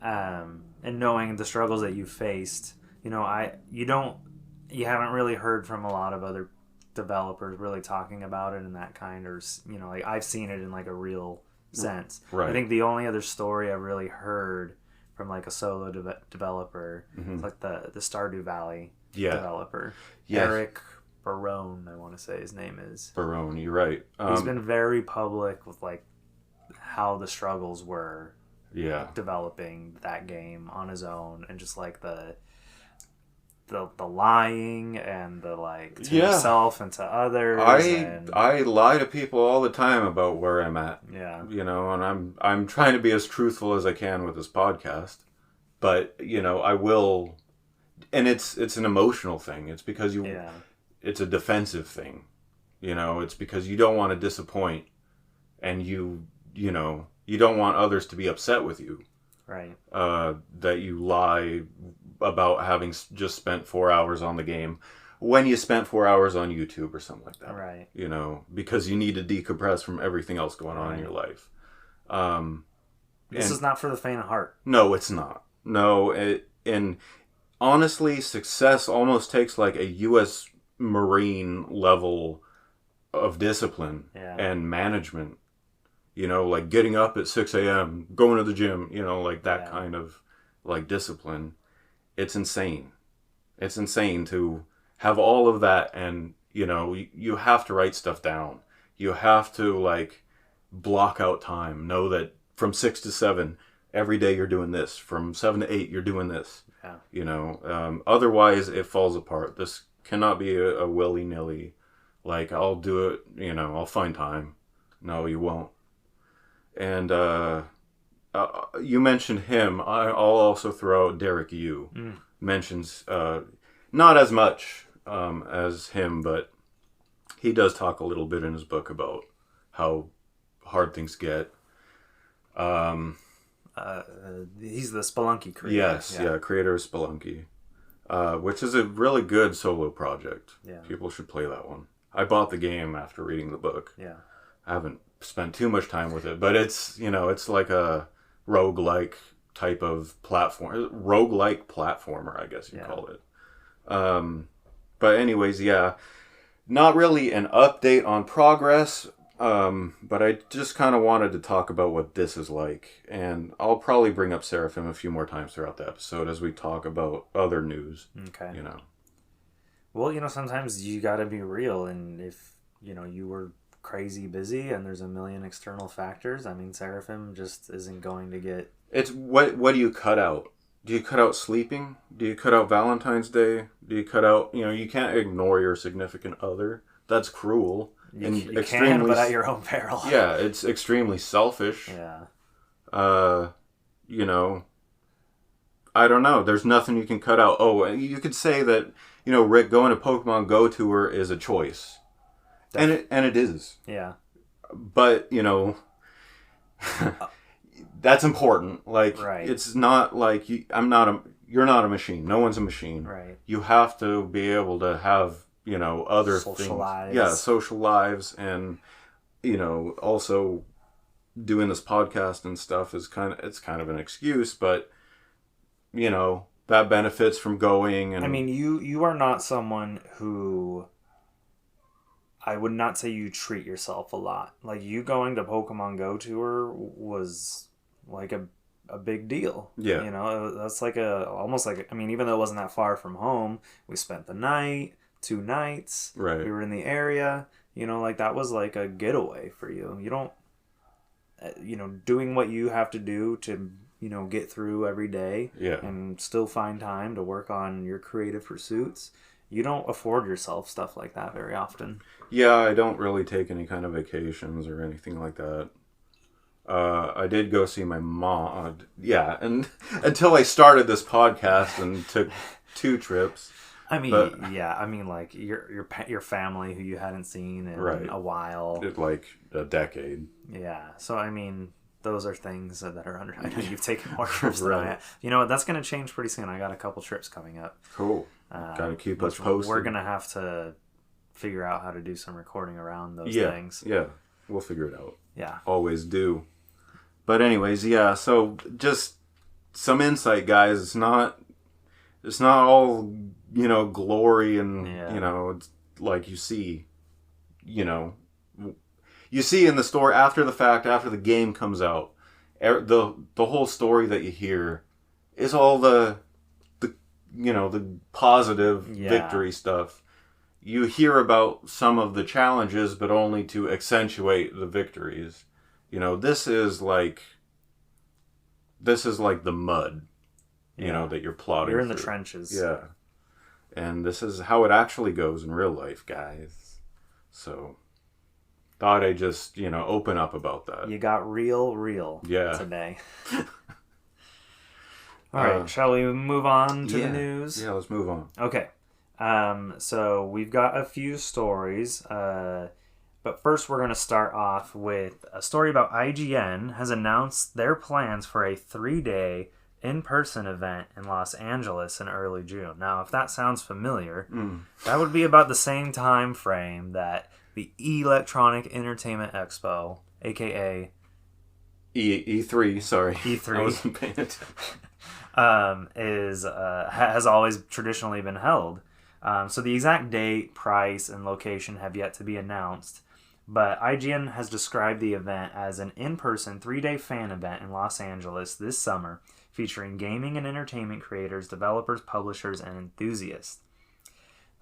And knowing the struggles that you faced, you know, you haven't really heard from a lot of other developers really talking about it in that kind, or, you know, like I've seen it in like a real sense. Right. I think the only other story I've really heard from like a solo developer is like the Stardew Valley developer. Yes. Eric Barone, I want to say his name is. Barone, you're right. He's been very public with like how the struggles were developing that game on his own, and just like the lying and the like to himself and to others. I lie to people all the time about where I'm at. Yeah. You know, and I'm trying to be as truthful as I can with this podcast. But, you know, I will, and it's an emotional thing. It's because it's a defensive thing. You know, it's because you don't want to disappoint, and you know, you don't want others to be upset with you. Right. That you lie about having just spent 4 hours on the game when you spent 4 hours on YouTube or something like that. Right. You know, because you need to decompress from everything else going on in your life. This is not for the faint of heart. No, it's not. No, and honestly, success almost takes like a U.S. Marine level of discipline and management. You know, like getting up at 6 a.m., going to the gym, you know, like that kind of like discipline. It's insane. It's insane to have all of that, and, you know, you have to write stuff down. You have to like block out time. Know that from 6 to 7, every day you're doing this. From 7 to 8, you're doing this. Yeah. You know, otherwise it falls apart. This cannot be a willy-nilly Like, I'll do it, I'll find time. No, you won't. And you mentioned him. I'll also throw out Derek Yu. Mentions, not as much as him, but he does talk a little bit in his book about how hard things get. He's the Spelunky creator. Yes, creator of Spelunky, which is a really good solo project. Yeah. People should play that one. I bought the game after reading the book. Yeah. I haven't spent too much time with it, but it's, it's like a roguelike type of roguelike platformer, I guess you'd call it. But anyways, not really an update on progress, but I just kind of wanted to talk about what this is like, and I'll probably bring up Seraphim a few more times throughout the episode as we talk about other news. Okay. Well, sometimes you got to be real, and if, you were crazy busy and there's a million external factors, I mean, Seraphim just isn't going to get... It's, what do you cut out? Do you cut out sleeping? Do you cut out Valentine's Day? Do you cut out, you can't ignore your significant other. That's cruel. You can, but at your own peril. Yeah, it's extremely selfish. Yeah. I don't know. There's nothing you can cut out. Oh, you could say that, Rick, going to Pokemon GO Tour is a choice. And it is. Yeah. But, that's important. Like, right. It's not like you're not a machine. No one's a machine. Right. You have to be able to have, other social things. Lives. Yeah, social lives, and, also doing this podcast and stuff is kind of an excuse, but, that benefits from going. And I mean, you are not someone who... I would not say you treat yourself a lot. Like, you going to Pokemon GO Tour was like a big deal. Yeah. That's like almost like, I mean, even though it wasn't that far from home, we spent the night, 2 nights. Right. We were in the area, like that was like a getaway for you. You don't, doing what you have to do to, get through every day. Yeah. And still find time to work on your creative pursuits. You don't afford yourself stuff like that very often. Yeah, I don't really take any kind of vacations or anything like that. I did go see my mom. Yeah, and until I started this podcast and took 2 trips. I mean, like your family who you hadn't seen in a while. Like a decade. Yeah, so I mean, those are things that are under... I know you've taken more trips than I have. You know what, that's going to change pretty soon. I got a couple trips coming up. Cool. Gotta keep us posted. We're going to have to figure out how to do some recording around those things. Yeah, we'll figure it out. Yeah. Always do. But anyways, so just some insight, guys. It's not all, glory and, it's like you see in the story after the fact, after the game comes out, the whole story that you hear is all the positive victory stuff. You hear about some of the challenges, but only to accentuate the victories. This is like the mud, that you're plodding You're in through. the trenches. Yeah. And this is how it actually goes in real life, guys. So, thought I'd just, open up about that. You got real today. All right, shall we move on to the news? Yeah, let's move on. Okay. So we've got a few stories, but first we're going to start off with a story about IGN has announced their plans for a 3-day in-person event in Los Angeles in early June. Now, if that sounds familiar, that would be about the same time frame that the Electronic Entertainment Expo, aka E3, sorry. E3. I wasn't paying attention. Has always traditionally been held. So the exact date, price, and location have yet to be announced, but IGN has described the event as an in-person 3-day fan event in Los Angeles this summer, featuring gaming and entertainment creators, developers, publishers, and enthusiasts.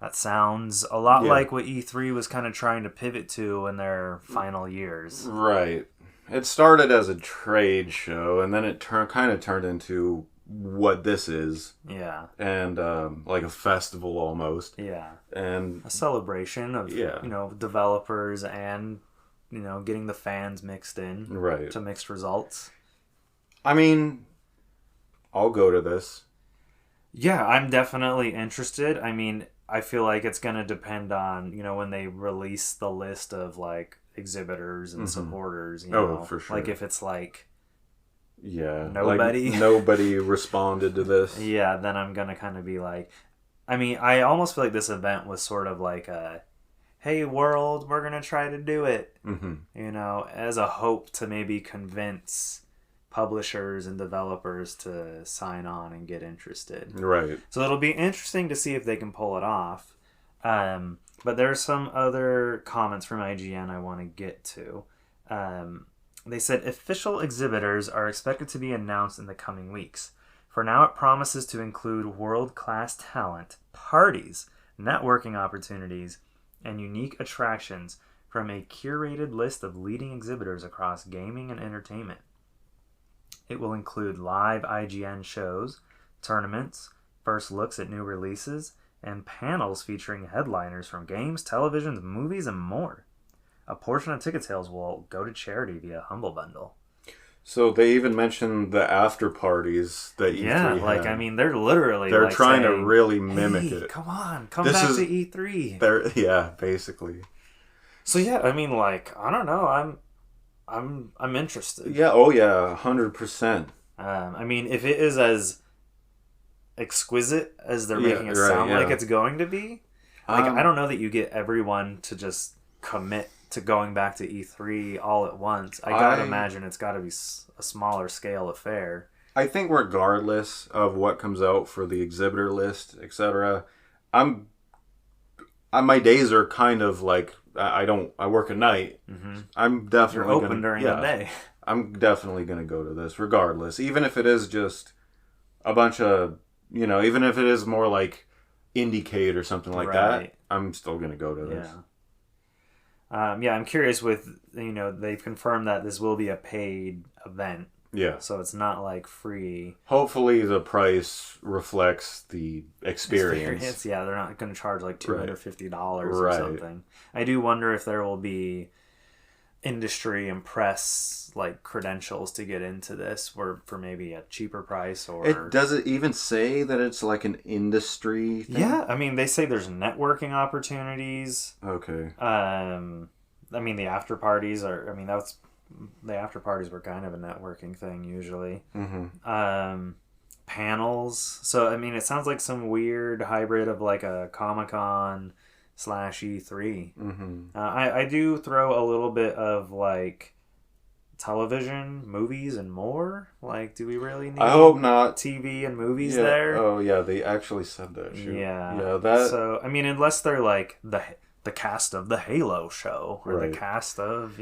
That sounds a lot like what E3 was kind of trying to pivot to in their final years. Right. It started as a trade show, and then it kind of turned into what this is. Yeah. And like a festival almost. Yeah. And a celebration of developers and getting the fans mixed in to mixed results. I mean, I'll go to this. Yeah, I'm definitely interested. I mean, I feel like it's going to depend on, when they release the list of, like, exhibitors and supporters, for sure. Like, if it's, like, nobody. Like nobody responded to this. Yeah, then I'm going to kind of be like... I mean, I almost feel like this event was sort of like a, hey, world, we're going to try to do it. As a hope to maybe convince publishers and developers to sign on and get interested. Right. So it'll be interesting to see if they can pull it off. But there's some other comments from IGN I want to get to. They said official exhibitors are expected to be announced in the coming weeks. For now, it promises to include world-class talent, parties, networking opportunities, and unique attractions from a curated list of leading exhibitors across gaming and entertainment. It will include live IGN shows, tournaments, first looks at new releases, and panels featuring headliners from games, televisions, movies, and more. A portion of ticket sales will go to charity via Humble Bundle. So they even mentioned the after parties that E3 had. I mean, they're literally they're trying saying, to really mimic it. Come on, come back to E3. Yeah, basically. So yeah, I mean, I don't know, I'm interested. Yeah, 100%. I mean, if it is as exquisite as they're making it sound like it's going to be, I don't know that you get everyone to just commit to going back to E3 all at once. I gotta imagine it's gotta be a smaller scale affair. I think regardless of what comes out for the exhibitor list, etc., my days are kind of like, I work at night. Mm-hmm. I'm definitely You're open during the day. I'm definitely gonna go to this regardless, even if it is just a bunch of, even if it is more like Indiecade or something like that, I'm still gonna go to this. Yeah. I'm curious with, they've confirmed that this will be a paid event. Yeah. So it's not like free. Hopefully the price reflects the experience. Yeah, they're not going to charge like $250 or something. I do wonder if there will be industry and press like credentials to get into this for maybe a cheaper price. Or does it even say that it's like an industry thing? Yeah, I mean, they say there's networking opportunities. Okay. I mean, the after parties the after parties were kind of a networking thing usually. Mm-hmm. Panels. So I mean, it sounds like some weird hybrid of like a Comic-Con / E3. Mm-hmm. I do throw a little bit of like television, movies, and more. Like, do we really need? I hope not. TV and movies there. Oh yeah, they actually said that. Shoot. Yeah. That. So I mean, unless they're like the cast of the Halo show or the cast of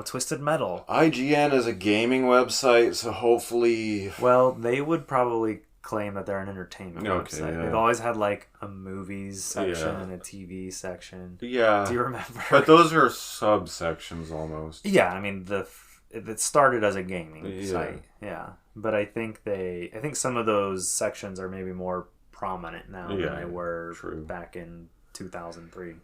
Twisted Metal. IGN is a gaming website, so hopefully. Well, they would probably claim that they're an entertainment website. Yeah. They've always had like a movies section and a TV section. Yeah. Do you remember? But those are subsections almost. Yeah, I mean it started as a gaming site. Yeah. But I think some of those sections are maybe more prominent now than they were back in 2003.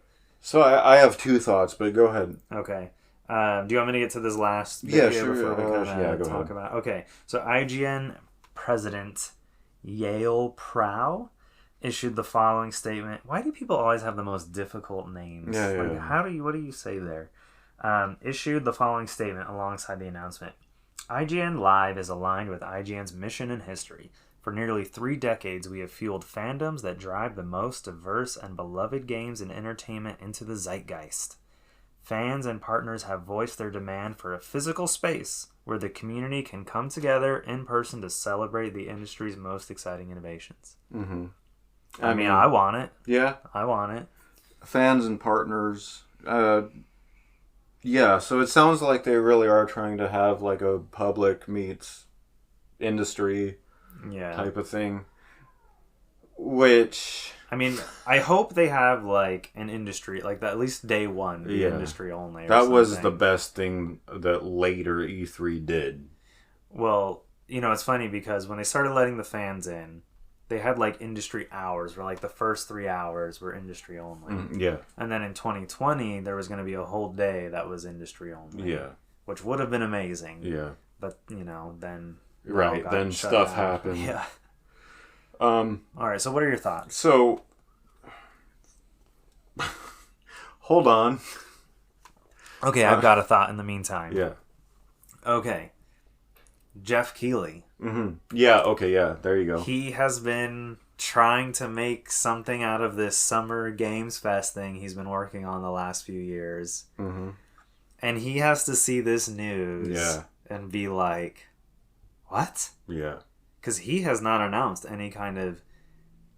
So I have two thoughts, but go ahead. Okay. Do you want me to get to this last video before we kind of talk about? Okay. So IGN president Yale Prow issued the following statement. Why do people always have the most difficult names? What do you say there? Issued the following statement alongside the announcement. IGN Live is aligned with IGN's mission and history. For nearly 3 decades, we have fueled fandoms that drive the most diverse and beloved games and entertainment into the zeitgeist. Fans and partners have voiced their demand for a physical space where the community can come together in person to celebrate the industry's most exciting innovations. Mm-hmm. I mean, I want it. Yeah. I want it. Fans and partners. Yeah, so it sounds like they really are trying to have like a public meets industry type of thing. Which... I mean, I hope they have like an industry, like that, at least day one, the industry only. That was the best thing that later E3 did. Well, it's funny because when they started letting the fans in, they had like industry hours where like the first 3 hours were industry only. Yeah. And then in 2020, there was going to be a whole day that was industry only. Yeah. Which would have been amazing. Yeah. But, then... Right, then stuff down. happened. Yeah. All right, so what are your thoughts? So, hold on. Okay, I've got a thought in the meantime. Yeah. Okay. Jeff Keighley. Mm-hmm. Yeah, okay, yeah, there you go. He has been trying to make something out of this Summer Games Fest thing he's been working on the last few years. Mm-hmm. And he has to see this news and be like, what? Yeah. Because he has not announced any kind of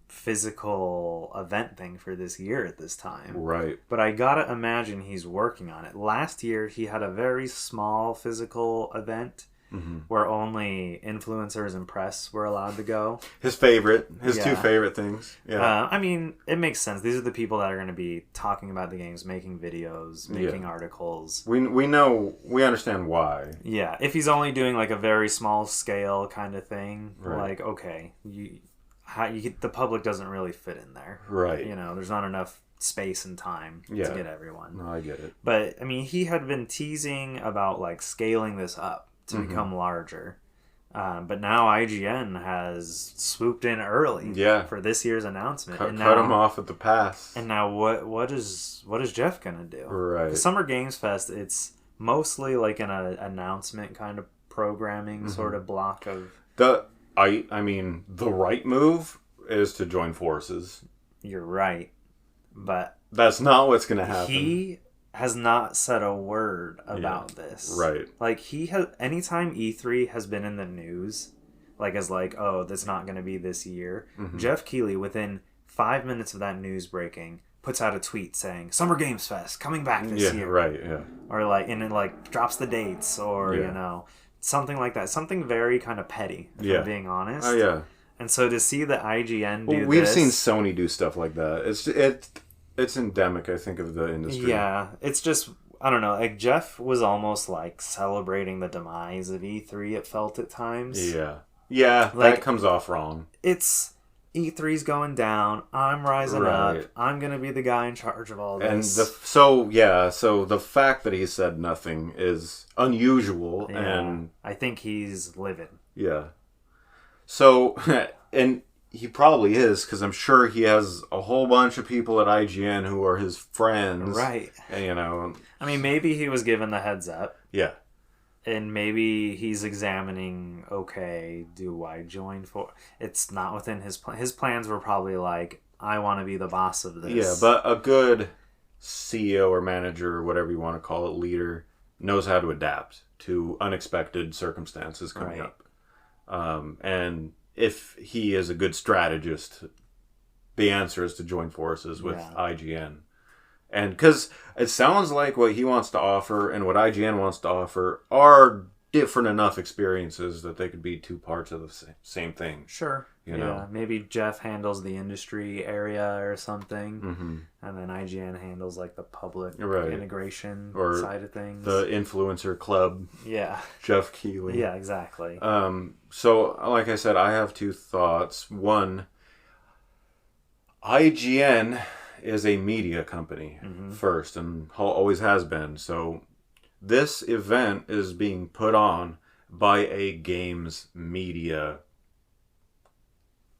physical event thing for this year at this time. Right. But I gotta imagine he's working on it. Last year, he had a very small physical event where only influencers and press were allowed to go. His two favorite things. Yeah. I mean, it makes sense. These are the people that are going to be talking about the games, making videos, making articles. We understand why. Yeah. If he's only doing like a very small scale kind of thing, right. like, okay, the public doesn't really fit in there. Right. There's not enough space and time to get everyone. No, I get it. But, I mean, he had been teasing about like scaling this up to become larger. But now IGN has swooped in early for this year's announcement. Cut him off at the pass. And now what is Jeff going to do? Right. The Summer Games Fest, it's mostly like an announcement kind of programming sort of block of... I mean, the right move is to join forces. You're right. But... that's not what's going to happen. He has not said a word about this. Right. Like, he has... anytime E3 has been in the news, like, as like, oh, that's not going to be this year, Jeff Keighley, within 5 minutes of that news breaking, puts out a tweet saying, Summer Games Fest, coming back this year. Right, yeah. Or, like, and it, like, drops the dates, or, something like that. Something very kind of petty, if I'm being honest. Oh, yeah. And so to see the IGN do we've seen Sony do stuff like that. It's endemic, I think, of the industry. Yeah, it's just, I don't know, like, Jeff was almost, like, celebrating the demise of E3, it felt at times. Yeah. Yeah, like, that comes off wrong. It's, E3's going down, I'm rising up, I'm gonna be the guy in charge of all this. And so the fact that he said nothing is unusual, and... I think he's livid. Yeah. So, and... he probably is, because I'm sure he has a whole bunch of people at IGN who are his friends. Right. And, I mean, maybe he was given the heads up. Yeah. And maybe he's examining, okay, do I join for... it's not within his plan. His plans were probably like, I want to be the boss of this. Yeah, but a good CEO or manager, or whatever you want to call it, leader, knows how to adapt to unexpected circumstances coming up. And... if he is a good strategist, the answer is to join forces with IGN. And because it sounds like what he wants to offer and what IGN wants to offer are different enough experiences that they could be two parts of the same thing. Sure. You know? Maybe Jeff handles the industry area or something, and then IGN handles like the public integration side of things. The influencer club. Yeah. Jeff Keighley. Yeah, exactly. So, like I said, I have two thoughts. One, IGN is a media company first, and always has been. So, this event is being put on by a games media.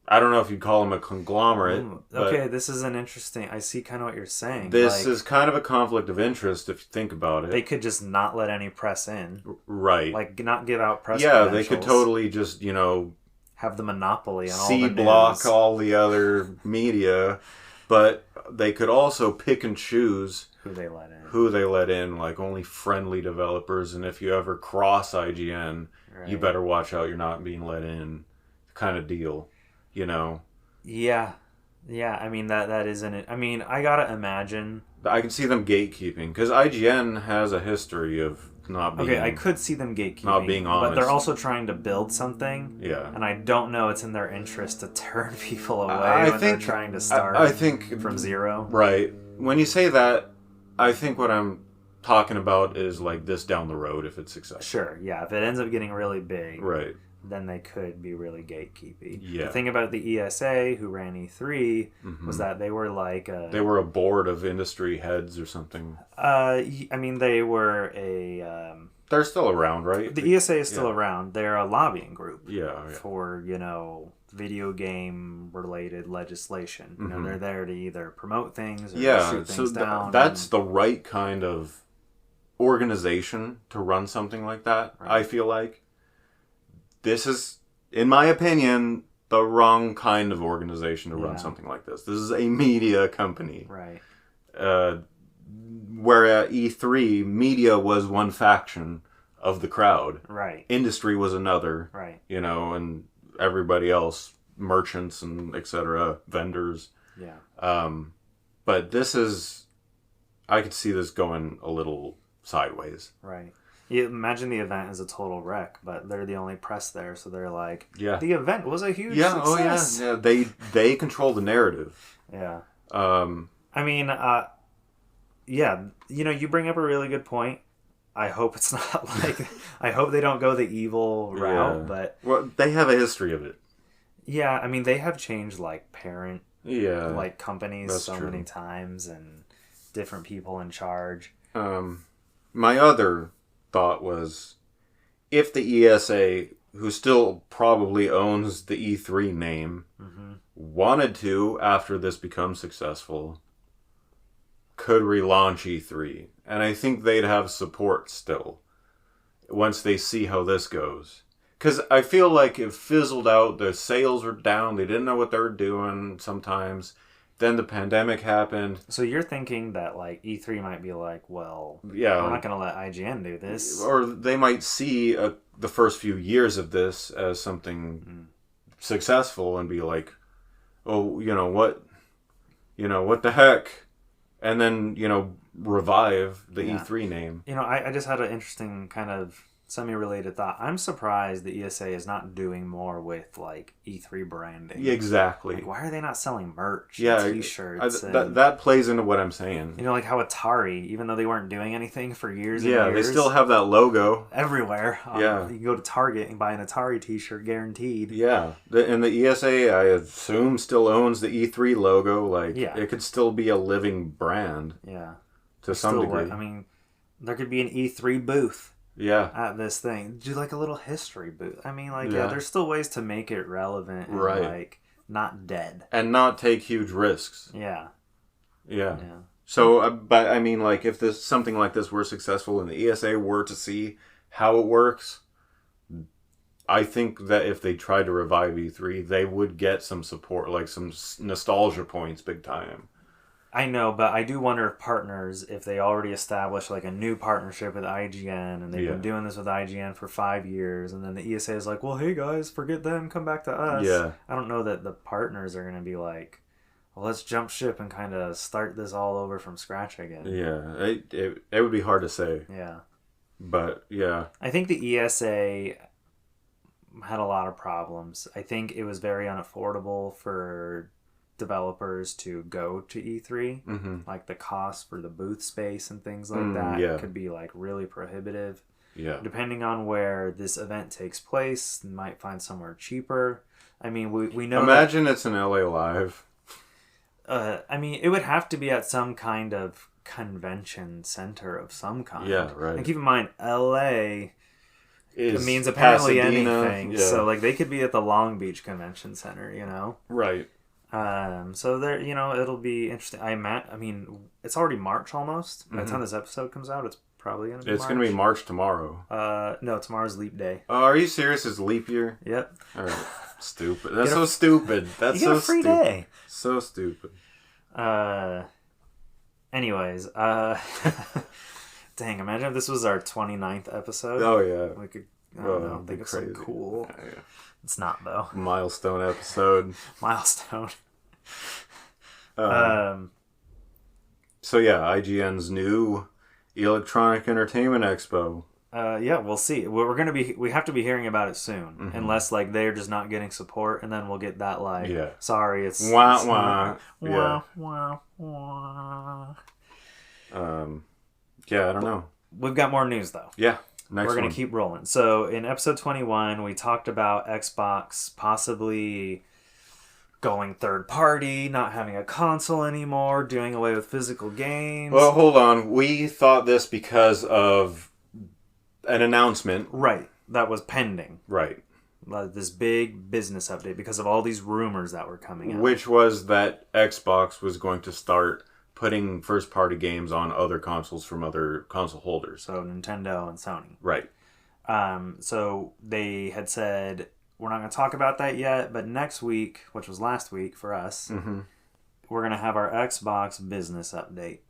I don't know if you'd call them a conglomerate. Okay, this is an interesting... I see kind of what you're saying. This is kind of a conflict of interest if you think about it. They could just not let any press in. Right. Like, not give out press credentials. They could totally just, have the monopoly on all the news. C-block all the other media. But they could also pick and choose... who they let in. Like, only friendly developers. And if you ever cross IGN, you better watch out you're not being let in. Kind of deal. Yeah. I mean, that isn't it. I mean, I gotta imagine. I can see them gatekeeping because IGN has a history of not being. Okay, I could see them gatekeeping. Not being honest. But they're also trying to build something. Yeah. And I don't know it's in their interest to turn people away they're trying to start from zero. Right. When you say that, I think what I'm talking about is like this down the road if it's successful. Sure, yeah. If it ends up getting really big. Right. then they could be really gatekeepy. Yeah. The thing about the ESA, who ran E3, was that they were like they were a board of industry heads or something. I mean, they were a. They're still around, right? The ESA is still around. They're a lobbying group. Yeah. For video game related legislation. You know, they're there to either promote things or shoot things down. That's the right kind of organization to run something like that. Right. I feel like this is, in my opinion, the wrong kind of organization to run something like this. This is a media company. Right. Where at E3, media was one faction of the crowd. Right. Industry was another. Right. You know, and everybody else, merchants and etc., vendors. Yeah. But this is, I could see this going a little sideways. Right. You imagine the event is a total wreck, but they're the only press there, so they're like, the event was a huge success. Oh yeah. They control the narrative. Yeah. I mean, you bring up a really good point. I hope it's not like, I hope they don't go the evil route, but... Well, they have a history of it. Yeah, I mean, they have changed, like, parent, companies so true. many times, and different people in charge. My other thought was, if the ESA, who still probably owns the E3 name, wanted to, after this becomes successful, could relaunch E3. And I think they'd have support still, once they see how this goes. Because I feel like it fizzled out, the sales were down, they didn't know what they were doing sometimes. Then the pandemic happened. So you're thinking that, like, E3 might be like, well, yeah, we're not going to let IGN do this. Or they might see the first few years of this as something successful and be like, oh, what the heck? And then, revive the E3 name. I just had an interesting kind of semi-related thought. I'm surprised the ESA is not doing more with, like, E3 branding. Yeah, exactly. Like, why are they not selling merch, T-shirts? That plays into what I'm saying. Like how Atari, even though they weren't doing anything for years and years. Yeah, they still have that logo. Everywhere. You can go to Target and buy an Atari T-shirt, guaranteed. Yeah. And the ESA, I assume, still owns the E3 logo. Like, it could still be a living brand. Yeah. To some degree. I mean, there could be an E3 booth. Yeah. At this thing. Do like a little history booth. I mean, like, there's still ways to make it relevant and, like, not dead. And not take huge risks. Yeah. Yeah. So, but, I mean, like, if something like this were successful and the ESA were to see how it works, I think that if they tried to revive E3, they would get some support, like some nostalgia points big time. I know, but I do wonder if partners, if they already established like a new partnership with IGN and they've been doing this with IGN for 5 years, and then the ESA is like, well, hey guys, forget them, come back to us. Yeah. I don't know that the partners are going to be like, well, let's jump ship and kind of start this all over from scratch again. Yeah, it would be hard to say. Yeah. But, yeah. I think the ESA had a lot of problems. I think it was very unaffordable for developers to go to E3. Like the cost for the booth space and things like that could be like really prohibitive. Yeah. Depending on where this event takes place, you might find somewhere cheaper. I mean, we know. Imagine it's an LA Live. I mean, it would have to be at some kind of convention center of some kind. Yeah, right. And keep in mind, LA. It means apparently Pasadena, anything. Yeah. So like they could be at the Long Beach Convention Center, Right. So there, it'll be interesting. I mean, it's already March almost. By the time this episode comes out, it's probably gonna be. It's gonna be March tomorrow. No, tomorr's Leap Day. Oh, are you serious? It's leap year. Yep. All right. Stupid. That's so stupid. That's you get so a free stupid. day. So stupid. Anyways, dang! Imagine if this was our 29th episode. Oh yeah. We could. I don't know. Think of something cool. Yeah. It's not though. Milestone episode. Milestone. So yeah, IGN's new Electronic Entertainment Expo. Yeah, we'll see. We have to be hearing about it soon, unless like they're just not getting support, and then we'll get that like, sorry, it's wah it's wah, wah wah wah. Yeah, I don't know. We've got more news though. Yeah. Next We're going one. to keep rolling. So in episode 21, we talked about Xbox possibly going third party, not having a console anymore, doing away with physical games. Well, hold on. We thought this because of an announcement. Right. That was pending. Right. This big business update because of all these rumors that were coming out. Which was that Xbox was going to start putting first-party games on other consoles from other console holders. So Nintendo and Sony. Right. So they had said, we're not going to talk about that yet, but next week, which was last week for us, we're going to have our Xbox business update.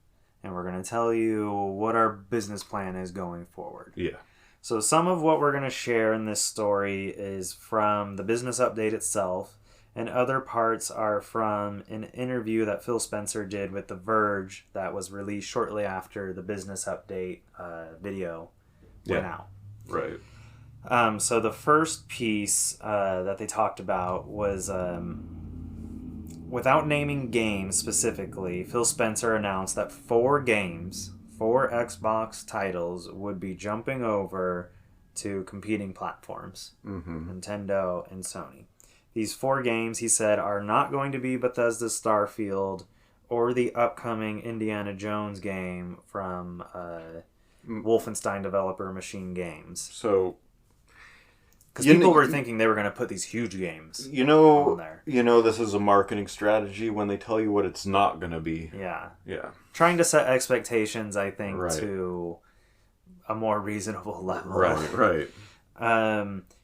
And we're going to tell you what our business plan is going forward. Yeah. So some of what we're going to share in this story is from the business update itself, and other parts are from an interview that Phil Spencer did with The Verge that was released shortly after the business update video went out. Right. So the first piece that they talked about was, without naming games specifically, Phil Spencer announced that 4 Xbox titles would be jumping over to competing platforms, Nintendo and Sony. These 4 games, he said, are not going to be Bethesda's Starfield or the upcoming Indiana Jones game from Wolfenstein developer Machine Games. So, because people were thinking they were going to put these huge games on there. This is a marketing strategy when they tell you what it's not going to be. Yeah. Yeah. Trying to set expectations, I think, to a more reasonable level. Right.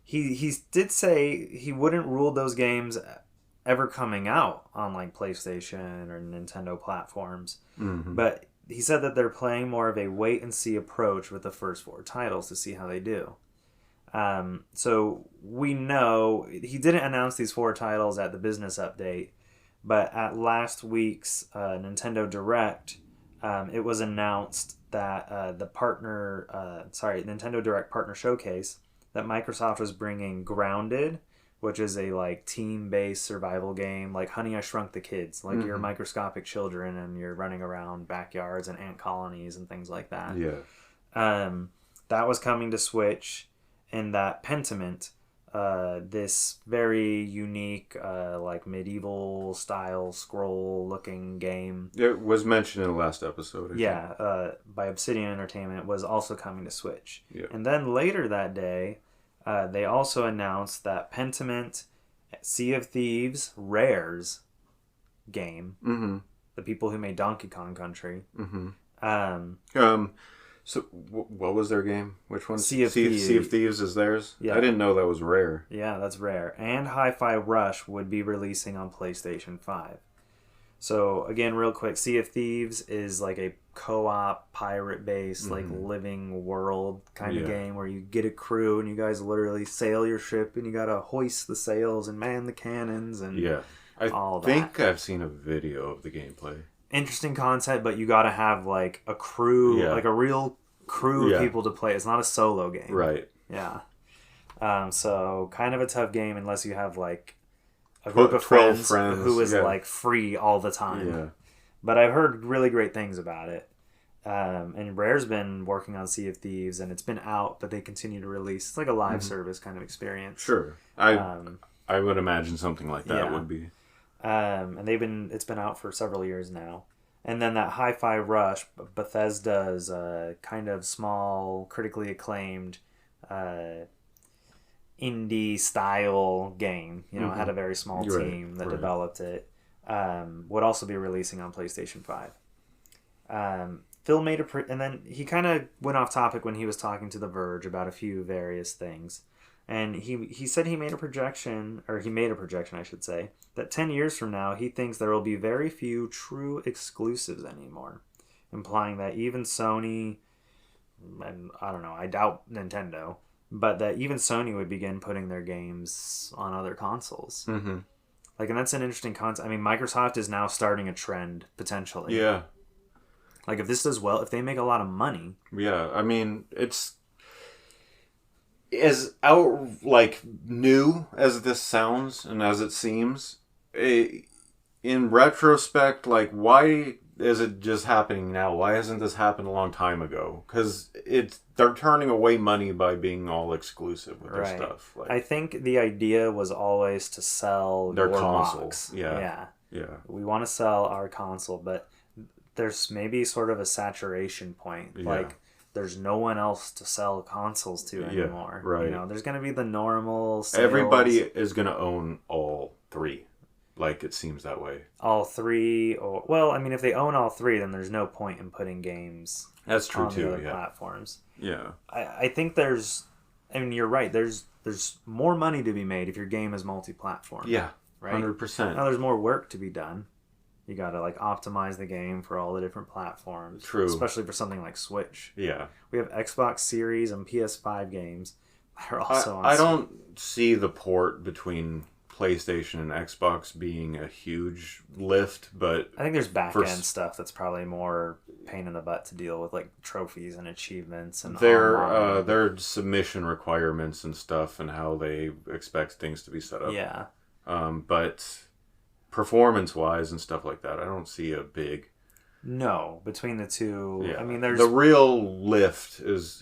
He did say he wouldn't rule those games ever coming out on like PlayStation or Nintendo platforms. But he said that they're playing more of a wait and see approach with the first 4 titles to see how they do. So we know he didn't announce these 4 titles at the business update, but at last week's Nintendo Direct, it was announced that Nintendo Direct Partner Showcase, that Microsoft was bringing Grounded, which is a like team-based survival game, like Honey, I Shrunk the Kids. Like you're microscopic children and you're running around backyards and ant colonies and things like that. Yeah. That was coming to Switch, and that Pentiment, this very unique, like medieval style scroll looking game. It was mentioned in the last episode. By Obsidian Entertainment, was also coming to Switch. Yeah. And then later that day, they also announced that Pentiment, Sea of Thieves, Rare's game, the people who made Donkey Kong Country. So what was their game? Which one? Sea of Thieves. Sea of Thieves is theirs? Yeah. I didn't know that was Rare. Yeah, that's Rare. And Hi-Fi Rush would be releasing on PlayStation 5. So, again, real quick, Sea of Thieves is like a co-op, pirate-based, like living world kind of game where you get a crew and you guys literally sail your ship and you gotta hoist the sails and man the cannons and all that. I think I've seen a video of the gameplay. Interesting concept, but you gotta have like a crew, like a real crew of people to play. It's not a solo game. Right. Yeah. So, kind of a tough game unless you have like a group of 12 friends who is like free all the time. Yeah. But I've heard really great things about it. And Rare's been working on Sea of Thieves, and it's been out, but they continue to release. It's like a live service kind of experience. Sure. I would imagine something like that would be. And it's been out for several years now. And then that Hi-Fi Rush, Bethesda's kind of small, critically acclaimed indie style game, had a very small team that developed it, would also be releasing on PlayStation 5. Phil made and then he kind of went off topic when he was talking to The Verge about a few various things. And he said he made a projection, I should say, that 10 years from now, he thinks there will be very few true exclusives anymore, implying that even Sony, and I don't know, I doubt Nintendo, but that even Sony would begin putting their games on other consoles. Like, and that's an interesting concept. I mean, Microsoft is now starting a trend, potentially. Yeah. Like, if this does well, if they make a lot of money. Yeah, I mean, it's as new as this sounds and as it seems, in retrospect, like, why is it just happening now? Why hasn't this happened a long time ago? Because they're turning away money by being all exclusive with their stuff. Like, I think the idea was always to sell their your console. box. Yeah. We want to sell our console, but there's maybe sort of a saturation point. Yeah. Like, there's no one else to sell consoles to anymore. Right. You know, there's going to be the normal sales. Everybody is going to own all three. Like, it seems that way. All three, or well, I mean, if they own all three, then there's no point in putting games. That's true on too. The other platforms. Yeah. I think there's. I mean, you're right. There's more money to be made if your game is multi-platform. Yeah. Right. 100%. Now there's more work to be done. You got to like optimize the game for all the different platforms. True. Especially for something like Switch. Yeah. We have Xbox Series and PS5 games that are also on. I don't see the port between PlayStation and Xbox being a huge lift, but I think there's back-end stuff that's probably more pain in the butt to deal with, like trophies and achievements and their submission requirements and stuff and how they expect things to be set up. Yeah. But performance-wise and stuff like that, I don't see a big... No, between the two. Yeah. I mean, there's... The real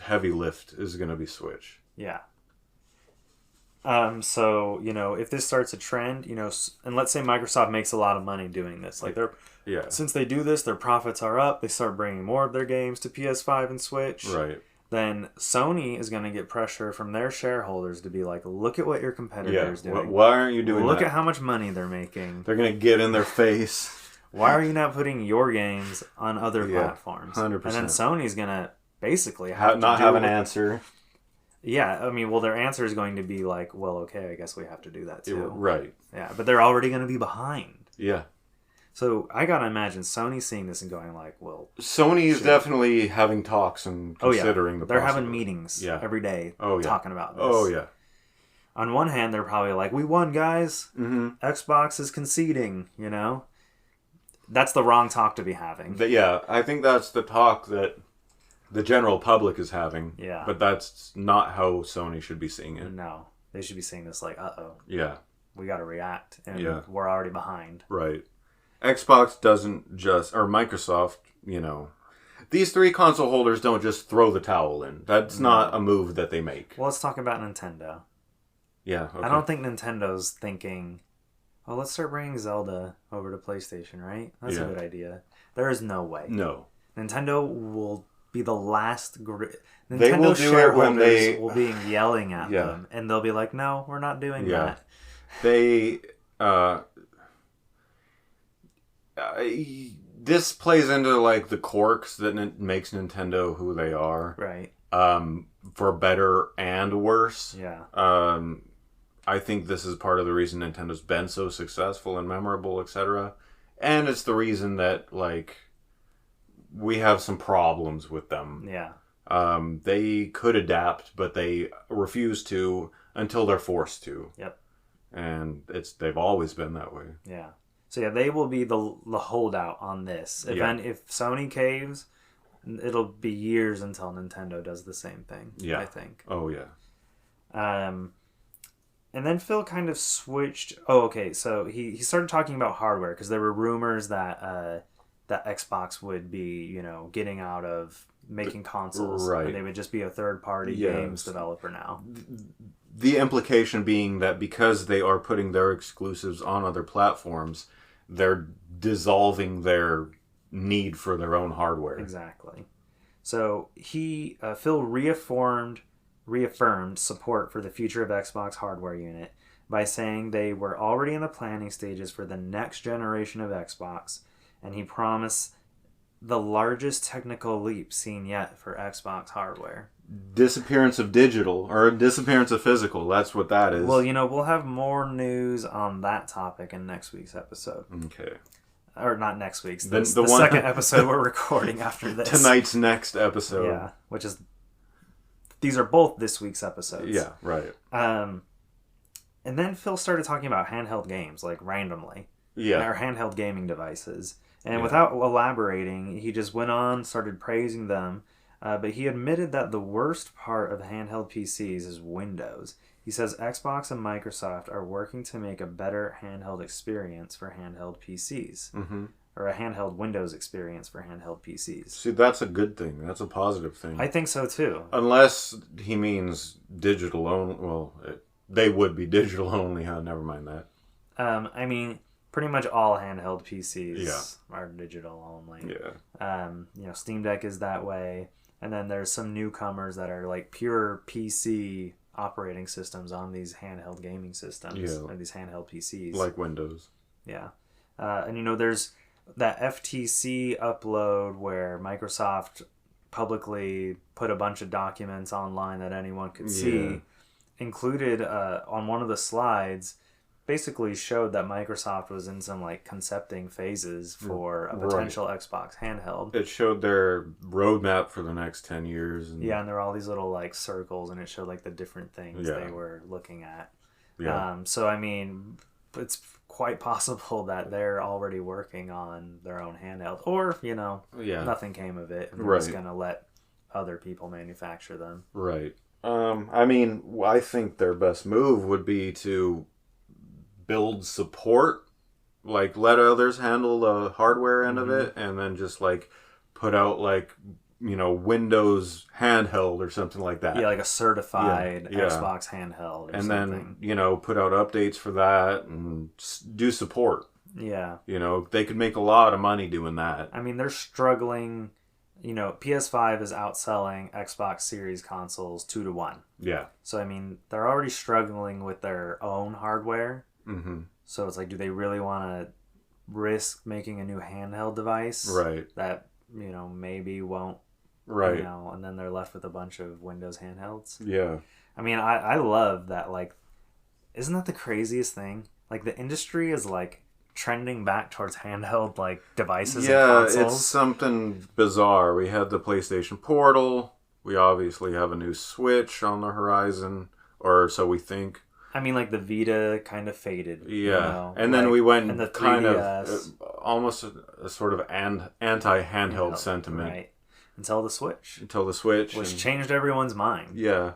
heavy lift is going to be Switch. Yeah. So, you know, if this starts a trend, you know, and let's say Microsoft makes a lot of money doing this. Like, since they do this, their profits are up. They start bringing more of their games to PS5 and Switch. Right. Then Sony is going to get pressure from their shareholders to be like, look at what your competitor is doing. Why aren't you doing Look that? at how much money they're making. They're going to get in their face. Why are you not putting your games on other platforms? 100%. And then Sony's going to basically have an answer. Yeah, I mean, well, their answer is going to be like, well, okay, I guess we have to do that too. Right. Yeah, but they're already going to be behind. Yeah. So I got to imagine Sony seeing this and going like, well... Sony is definitely having talks and considering the They're having meetings every day talking about this. Oh, yeah. On one hand, they're probably like, we won, guys. Mm-hmm. Xbox is conceding, you know? That's the wrong talk to be having. I think that's the talk that the general public is having. Yeah. But that's not how Sony should be seeing it. No. They should be seeing this like, uh-oh. Yeah. We got to react, and we're already behind. Right. Xbox doesn't just... Or Microsoft, you know... These three console holders don't just throw the towel in. That's not a move that they make. Well, let's talk about Nintendo. Yeah, okay. I don't think Nintendo's thinking, oh, let's start bringing Zelda over to PlayStation, right? That's a good idea. There is no way. No. Nintendo will be the last... They will do it when they... will be yelling at them, and they'll be like, no, we're not doing that. They... this plays into like the quirks that makes Nintendo who they are, right? For better and worse. Yeah. I think this is part of the reason Nintendo's been so successful and memorable, etc. And it's the reason that like we have some problems with them. Yeah. They could adapt, but they refuse to until they're forced to. Yep. And they've always been that way. Yeah. So yeah, they will be the holdout on this. If Sony caves, it'll be years until Nintendo does the same thing. Yeah, I think. Oh yeah. And then Phil kind of switched. Oh, okay. So he started talking about hardware because there were rumors that that Xbox would be, you know, getting out of making consoles. Right. And they would just be a third-party games developer now. The implication being that because they are putting their exclusives on other platforms, they're dissolving their need for their own hardware. Exactly. So Phil reaffirmed support for the future of Xbox hardware unit by saying they were already in the planning stages for the next generation of Xbox, and he promised the largest technical leap seen yet for Xbox hardware. Disappearance of digital, or disappearance of physical, that's what that is. Well, you know, we'll have more news on that topic in next week's episode. Okay. Or not next week's, the second episode we're recording after this. Tonight's next episode. Yeah, which is... These are both this week's episodes. Yeah, right. And then Phil started talking about handheld games, like randomly. Yeah. Or handheld gaming devices. And without elaborating, he just went on, started praising them. But he admitted that the worst part of handheld PCs is Windows. He says Xbox and Microsoft are working to make a better handheld experience for handheld PCs. Mm-hmm. or a handheld Windows experience for handheld PCs. See, that's a good thing. That's a positive thing. I think so too. Unless he means digital only. Well, they would be digital only, huh? Never mind that. I mean, pretty much all handheld PCs Yeah. are digital only. Yeah. You know, Steam Deck is that way. And then there's some newcomers that are like pure PC operating systems on these handheld gaming systems, or these handheld PCs. Like Windows. Yeah. And you know, there's that FTC upload where Microsoft publicly put a bunch of documents online that anyone could see, included on one of the slides, basically showed that Microsoft was in some like concepting phases for a potential Xbox handheld. It showed their roadmap for the next 10 years. And there were all these little like circles, and it showed like the different things they were looking at. So I mean, it's quite possible that they're already working on their own handheld, or you know, nothing came of it, and they're just gonna let other people manufacture them. Right. I mean, I think their best move would be to build support, like let others handle the hardware end of it, and then just like put out like, you know, Windows handheld or something like that. Yeah, like a certified Xbox handheld or and something. then, you know, put out updates for that and do support. Yeah. You know, they could make a lot of money doing that. I mean, they're struggling. You know, PS5 is outselling Xbox Series consoles 2-1. Yeah. So, I mean, they're already struggling with their own hardware. Mm-hmm. So it's like, do they really want to risk making a new handheld device that, you know, maybe won't, you know, and then they're left with a bunch of Windows handhelds? Yeah. I mean, I love that, like, isn't that the craziest thing? Like, the industry is, like, trending back towards handheld, like, devices and consoles. Yeah, it's something bizarre. We had the PlayStation Portal. We obviously have a new Switch on the horizon, or so we think. I mean, like, the Vita kind of faded. Yeah. You know? And then we went and the kind 3DS, of almost a sort of anti-handheld sentiment. Right. Until the Switch. Which changed everyone's mind. Yeah.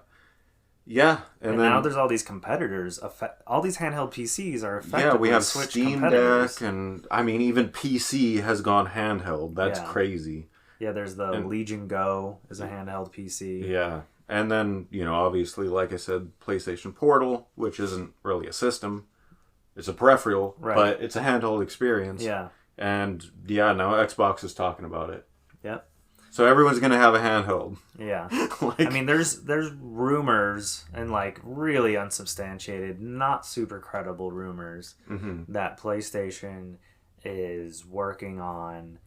Yeah. And then, now there's all these competitors. All these handheld PCs are effectively yeah, we have Switch Steam competitors. Deck, and I mean, even PC has gone handheld. That's crazy. Yeah, there's the Legion Go is a handheld PC. Yeah. And then, you know, obviously, like I said, PlayStation Portal, which isn't really a system. It's a peripheral, but it's a handheld experience. Yeah. And, now Xbox is talking about it. Yep. So everyone's going to have a handheld. Yeah. I mean, there's rumors, and, like, really unsubstantiated, not super credible rumors, that PlayStation is working on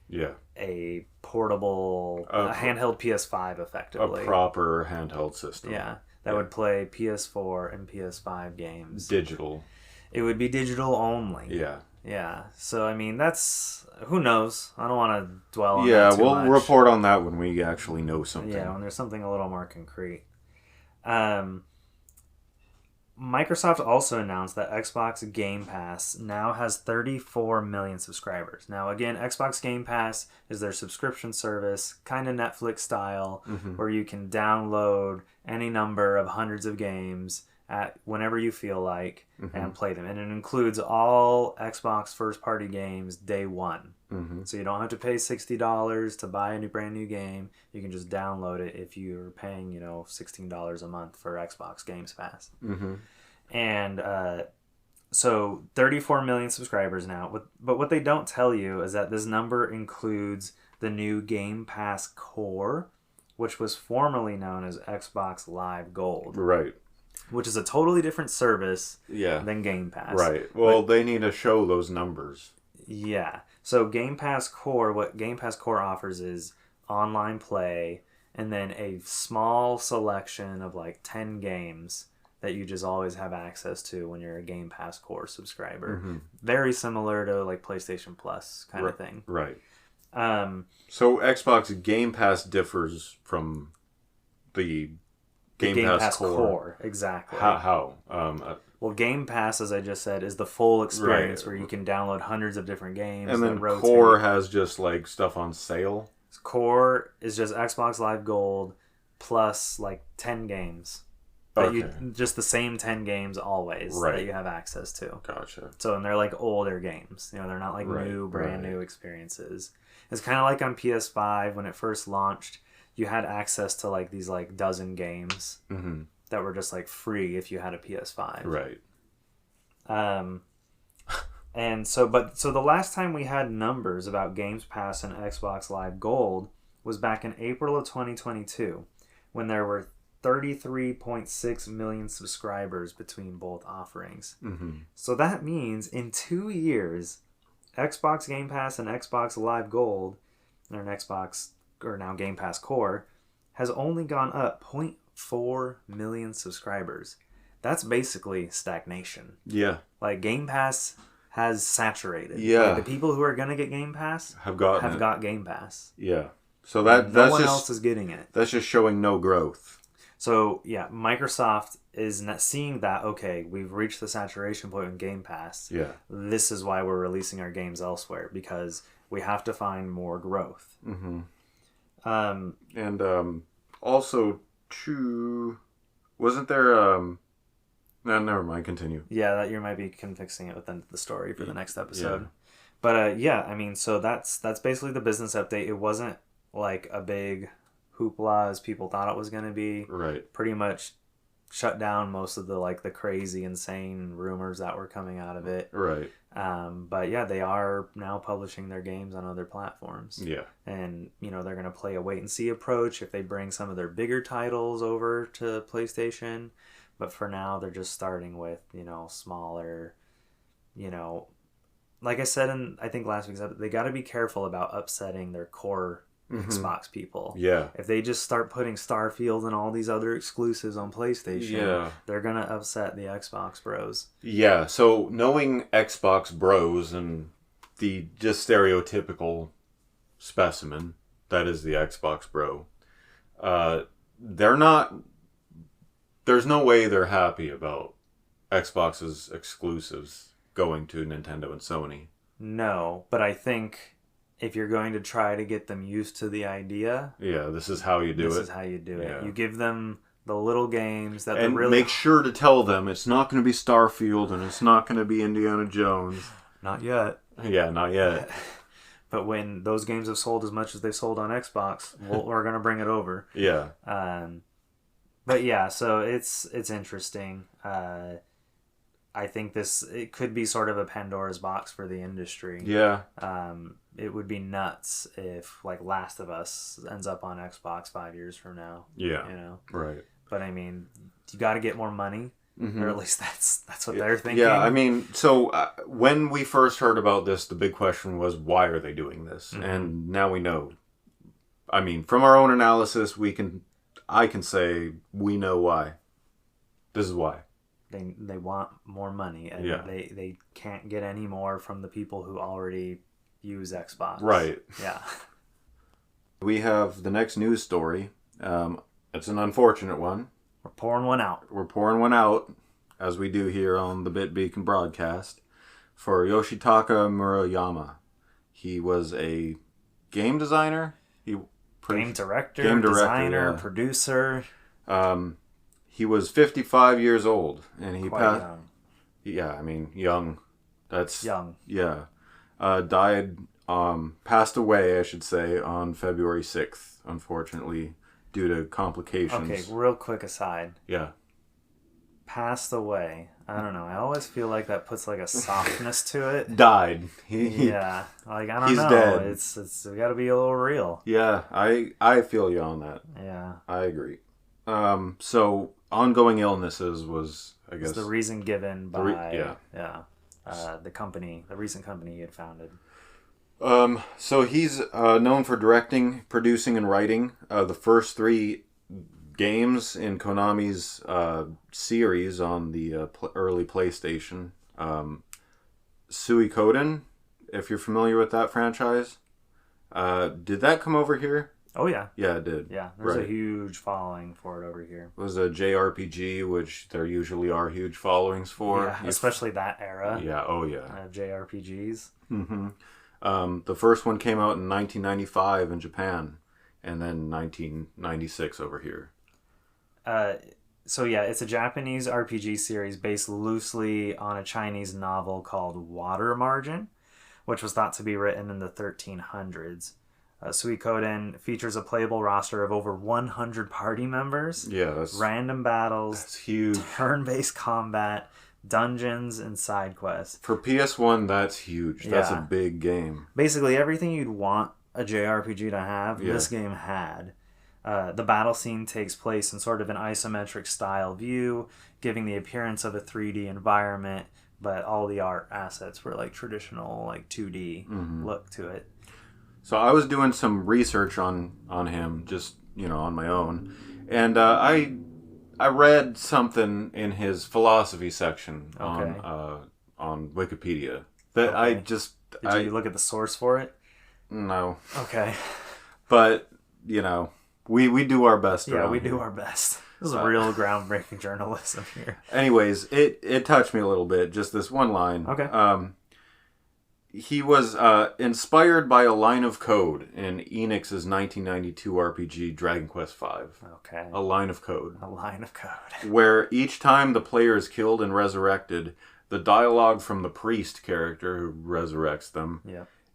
a portable, a handheld PS5, effectively. A proper handheld system. Yeah, that would play PS4 and PS5 games. Digital. It would be digital only. Yeah. Yeah, so I mean, that's, who knows? I don't want to dwell on that too much. We'll report on that when we actually know something. Yeah, when there's something a little more concrete. Microsoft also announced that Xbox Game Pass now has 34 million subscribers. Now, again, Xbox Game Pass is their subscription service, kind of Netflix style, where you can download any number of hundreds of games at whenever you feel like and play them. And it includes all Xbox first-party games day one. So you don't have to pay $60 to buy a brand new game. You can just download it if you're paying, you know, $16 a month for Xbox Games Pass. And so 34 million subscribers now. But what they don't tell you is that this number includes the new Game Pass Core, which was formerly known as Xbox Live Gold. Right. Which is a totally different service than Game Pass. Right. Well, they need to show those numbers. Yeah. So Game Pass Core, what Game Pass Core offers is online play and then a small selection of like 10 games that you just always have access to when you're a Game Pass Core subscriber. Very similar to like PlayStation Plus kind of thing. Right. So Xbox Game Pass differs from the Game Pass Core. Exactly. How? Well, Game Pass, as I just said, is the full experience where you can download hundreds of different games. And then Core has just like stuff on sale. Core is just Xbox Live Gold plus like 10 games. That you just the same 10 games always that you have access to. Gotcha. So, and they're like older games. You know, they're not like brand new experiences. It's kind of like on PS5 when it first launched. You had access to like these like dozen games that were just like free if you had a PS5. Right. And so the last time we had numbers about Games Pass and Xbox Live Gold was back in April of 2022 when there were 33.6 million subscribers between both offerings. So that means in 2 years, Xbox Game Pass and Xbox Live Gold, or an Xbox, or now Game Pass Core, has only gone up 0.4 million subscribers. That's basically stagnation. Yeah. Like Game Pass has saturated. Yeah. Like, the people who are going to get Game Pass have got Game Pass. Yeah. So no one else is getting it. That's just showing no growth. So, yeah, Microsoft is seeing that, okay, we've reached the saturation point in Game Pass. Yeah. This is why we're releasing our games elsewhere, because we have to find more growth. And also, wasn't there... No, never mind, continue. Yeah, that you might be fixing it within the story for the next episode. Yeah. But, yeah, I mean, so that's basically the business update. It wasn't like a big hoopla as people thought it was going to be. Right. Pretty much shut down most of the like the crazy, insane rumors that were coming out of it. Right. But yeah, they are now publishing their games on other platforms. Yeah. And, you know, they're going to play a wait and see approach if they bring some of their bigger titles over to PlayStation. But for now, they're just starting with, you know, smaller, you know, like I said in, I think last week's episode, they got to be careful about upsetting their core Xbox people. Yeah. If they just start putting Starfield and all these other exclusives on PlayStation, they're going to upset the Xbox bros. Yeah, so knowing Xbox bros and the just stereotypical specimen that is the Xbox bro, they're not... There's no way they're happy about Xbox's exclusives going to Nintendo and Sony. No, but I think if you're going to try to get them used to the idea... Yeah, this is how you do it. This is how you do it. You give them the little games that and really... make sure to tell them it's not going to be Starfield and it's not going to be Indiana Jones. Not yet. Yeah, not yet. But when those games have sold as much as they've sold on Xbox, we're going to bring it over. Yeah. But yeah, so it's interesting. I think it could be sort of a Pandora's box for the industry. Yeah. It would be nuts if like Last of Us ends up on Xbox 5 years from now. Yeah. You know. Right. But I mean, you got to get more money, or at least that's what they're thinking. Yeah, I mean, so when we first heard about this, the big question was, why are they doing this? And now we know. I mean, from our own analysis, I can say we know why. This is why. They want more money, and they can't get any more from the people who already use Xbox. Right. Yeah. We have the next news story. It's an unfortunate one. We're pouring one out, as we do here on the Bit Beacon broadcast, for Yoshitaka Murayama. He was a game designer. Game director, designer, producer. He was 55 years old, and he Quite young. Yeah, I mean, young. That's young. Yeah, passed away, I should say, on February 6th. Unfortunately, due to complications. Okay, real quick aside. Yeah. Passed away. I don't know. I always feel like that puts like a softness to it. Died. Yeah. Like, I don't he's know. Dead. It's we got to be a little real. Yeah, I feel you on that. Yeah. I agree. So ongoing illnesses was, I guess, the reason given by the company, the recent company he had founded. So he's known for directing, producing, and writing the first 3 games in Konami's series on the early PlayStation. Suikoden, if you're familiar with that franchise. Did that come over here? Oh, yeah. Yeah, it did. Yeah, there's a huge following for it over here. It was a JRPG, which there usually are huge followings for. Yeah, especially that era. Yeah, oh yeah. JRPGs. Mm-hmm. The first one came out in 1995 in Japan, and then 1996 over here. So yeah, it's a Japanese RPG series based loosely on a Chinese novel called Water Margin, which was thought to be written in the 1300s. Suikoden features a playable roster of over 100 party members, Yeah, random battles, that's huge. turn-based combat, dungeons, and side quests. For PS1, that's huge. That's a Yeah. big game. Basically, everything you'd want a JRPG to have, this game had. The battle scene takes place in sort of an isometric style view, giving the appearance of a 3D environment, but all the art assets were like traditional, like 2D look to it. So I was doing some research on him, just on my own, and I read something in his philosophy section on Wikipedia that I just Did you look at the source for it? No. Okay. But we do our best. Yeah, we do our best. This is real groundbreaking journalism here. Anyways, it touched me a little bit. Just this one line. Okay. He was inspired by a line of code in Enix's 1992 RPG Dragon Quest V. Okay. A line of code. A line of code. Where each time the player is killed and resurrected, the dialogue from the priest character who resurrects them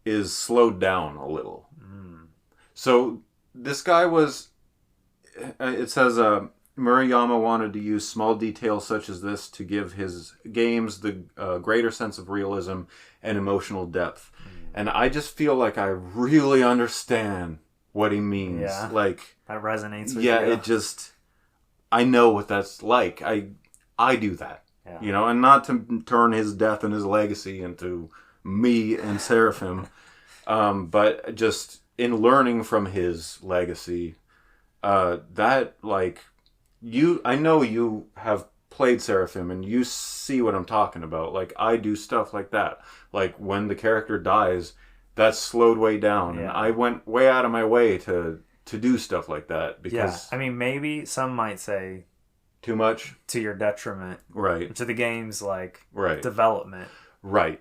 is slowed down a little. So this guy was... It says... Murayama wanted to use small details such as this to give his games the greater sense of realism and emotional depth. And I just feel like I really understand what he means. Yeah. Like, that resonates with you. Yeah, it just... I know what that's like. I do that. Yeah. And not to turn his death and his legacy into me and Seraphim, but just in learning from his legacy, that, like... I know you have played Seraphim and you see what I'm talking about. Like, I do stuff like that. Like, when the character dies, that's slowed way down. Yeah. And I went way out of my way to do stuff like that. Because I mean, maybe some might say... Too much? To your detriment. Right. To the game's, like, right. development. Right.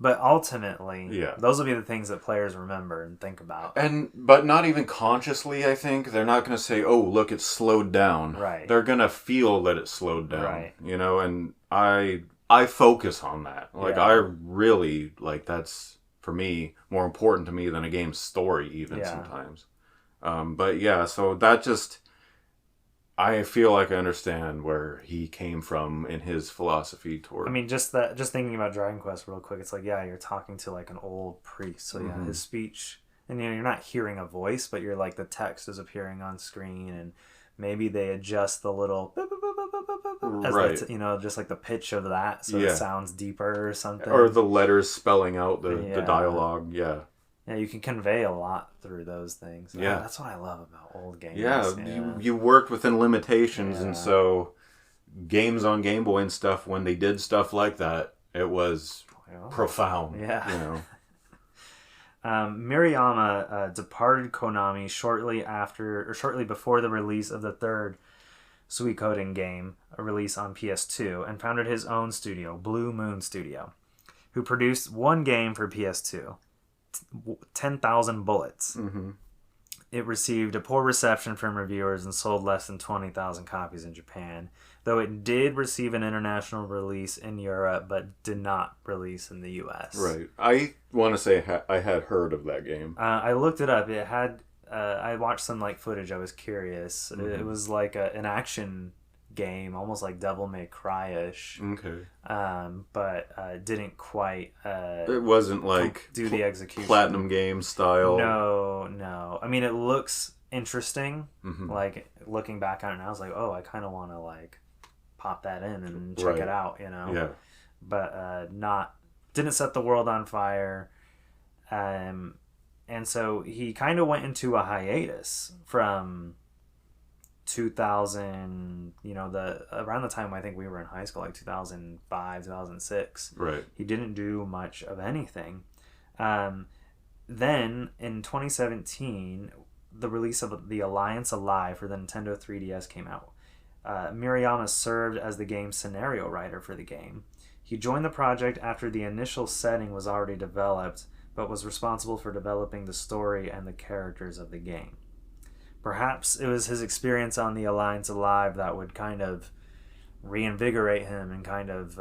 But ultimately, yeah. those will be the things that players remember and think about. But not even consciously, I think. They're not going to say, oh, look, it's slowed down. Right. They're going to feel that it's slowed down. Right. And I focus on that. Like, I really, like, that's, for me, more important to me than a game's story, even sometimes. But yeah, so that just... I feel like I understand where he came from in his philosophy toward... I mean, just thinking about Dragon Quest real quick, it's like, you're talking to, like, an old priest. So, his speech... And, you're not hearing a voice, but you're, like, the text is appearing on screen, and maybe they adjust the little... Right. Just, like, the pitch of that, so it sounds deeper or something. Or the letters spelling out the dialogue, Yeah, you can convey a lot through those things. Yeah. That's what I love about old games. Yeah, you worked within limitations, and so games on Game Boy and stuff, when they did stuff like that, it was profound. Yeah. Murayama departed Konami shortly before the release of the third Suikoden game, a release on PS2, and founded his own studio, Blue Moon Studio, who produced one game for PS2. 10,000 Bullets. It received a poor reception from reviewers and sold less than 20,000 copies in Japan, though it did receive an international release in Europe, but did not release in the US. Right. I want to say I had heard of that game. I looked it up. It had... I watched some like footage. I was curious. It was like an action game, almost like Devil May Cry-ish. Okay. But didn't quite... it wasn't like... do the execution. Platinum game style. No. I mean, it looks interesting. Like, looking back on it now, I was like, oh, I kind of want to, like, pop that in and check it out, Yeah. But didn't set the world on fire. And so he kind of went into a hiatus from... 2000, around the time I think we were in high school, like 2005, 2006. Right. He didn't do much of anything. Then in 2017, the release of the Alliance Alive for the Nintendo 3DS came out. Murayama served as the game's scenario writer for the game. He joined the project after the initial setting was already developed, but was responsible for developing the story and the characters of the game. Perhaps it was his experience on the Alliance Alive that would kind of reinvigorate him and kind of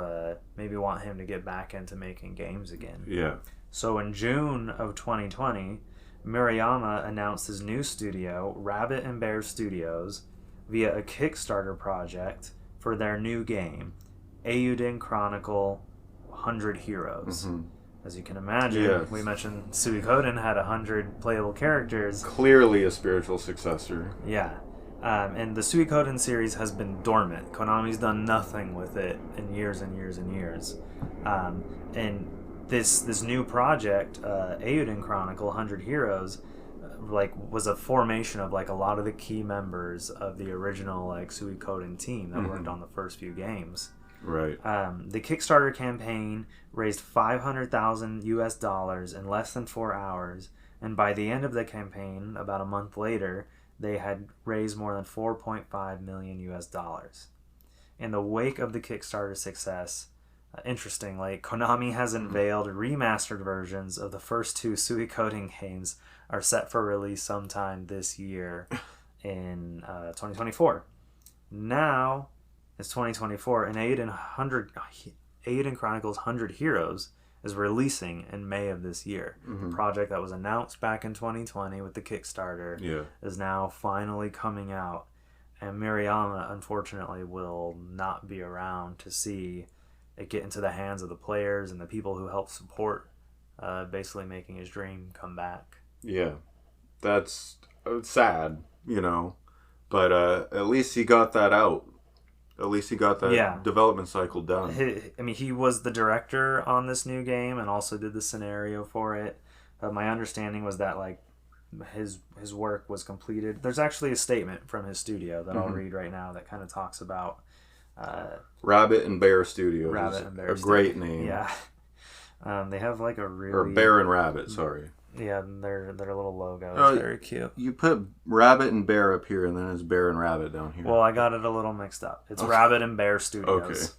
maybe want him to get back into making games again. Yeah. So in June of 2020, Murayama announced his new studio, Rabbit and Bear Studios, via a Kickstarter project for their new game, Eiyuden Chronicle 100 Heroes. Mm-hmm. As you can imagine, we mentioned Suikoden had 100 playable characters. Clearly a spiritual successor. Yeah. And the Suikoden series has been dormant. Konami's done nothing with it in years and years and years. And this new project, Eiyuden Chronicle 100 Heroes, was a formation of a lot of the key members of the original Suikoden team that worked on the first few games. Right. The Kickstarter campaign raised $500,000 in less than 4 hours, and by the end of the campaign, about a month later, they had raised more than $4.5 million. In the wake of the Kickstarter success, interestingly, Konami has unveiled remastered versions of the first two Suikoden games are set for release sometime this year in 2024. Now it's 2024, and Eiyuden Chronicles 100 Heroes is releasing in May of this year. Mm-hmm. The project that was announced back in 2020 with the Kickstarter is now finally coming out. And Murayama, unfortunately, will not be around to see it get into the hands of the players and the people who help support basically making his dream come back. Yeah. That's sad, but at least he got that out. At least he got that development cycle done. He was the director on this new game and also did the scenario for it. My understanding was that his work was completed. There's actually a statement from his studio that I'll read right now that kind of talks about Rabbit and Bear Studios. Rabbit and Bear. A great name. Yeah. They have a really... Or Bear and Rabbit, sorry. Yeah, their little logo is very cute. You put Rabbit and Bear up here, and then it's Bear and Rabbit down here. Well, I got it a little mixed up. It's Rabbit and Bear Studios.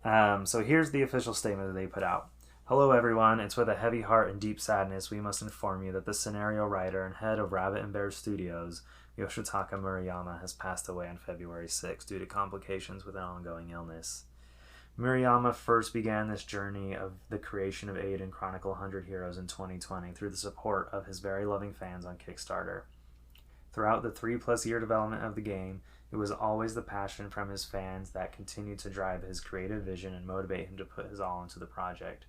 Okay. So here's the official statement that they put out. Hello, everyone. It's with a heavy heart and deep sadness we must inform you that the scenario writer and head of Rabbit and Bear Studios, Yoshitaka Murayama, has passed away on February 6 due to complications with an ongoing illness. Murayama first began this journey of the creation of Eiyuden Chronicle 100 Heroes in 2020 through the support of his very loving fans on Kickstarter. Throughout the 3+ year development of the game, it was always the passion from his fans that continued to drive his creative vision and motivate him to put his all into the project.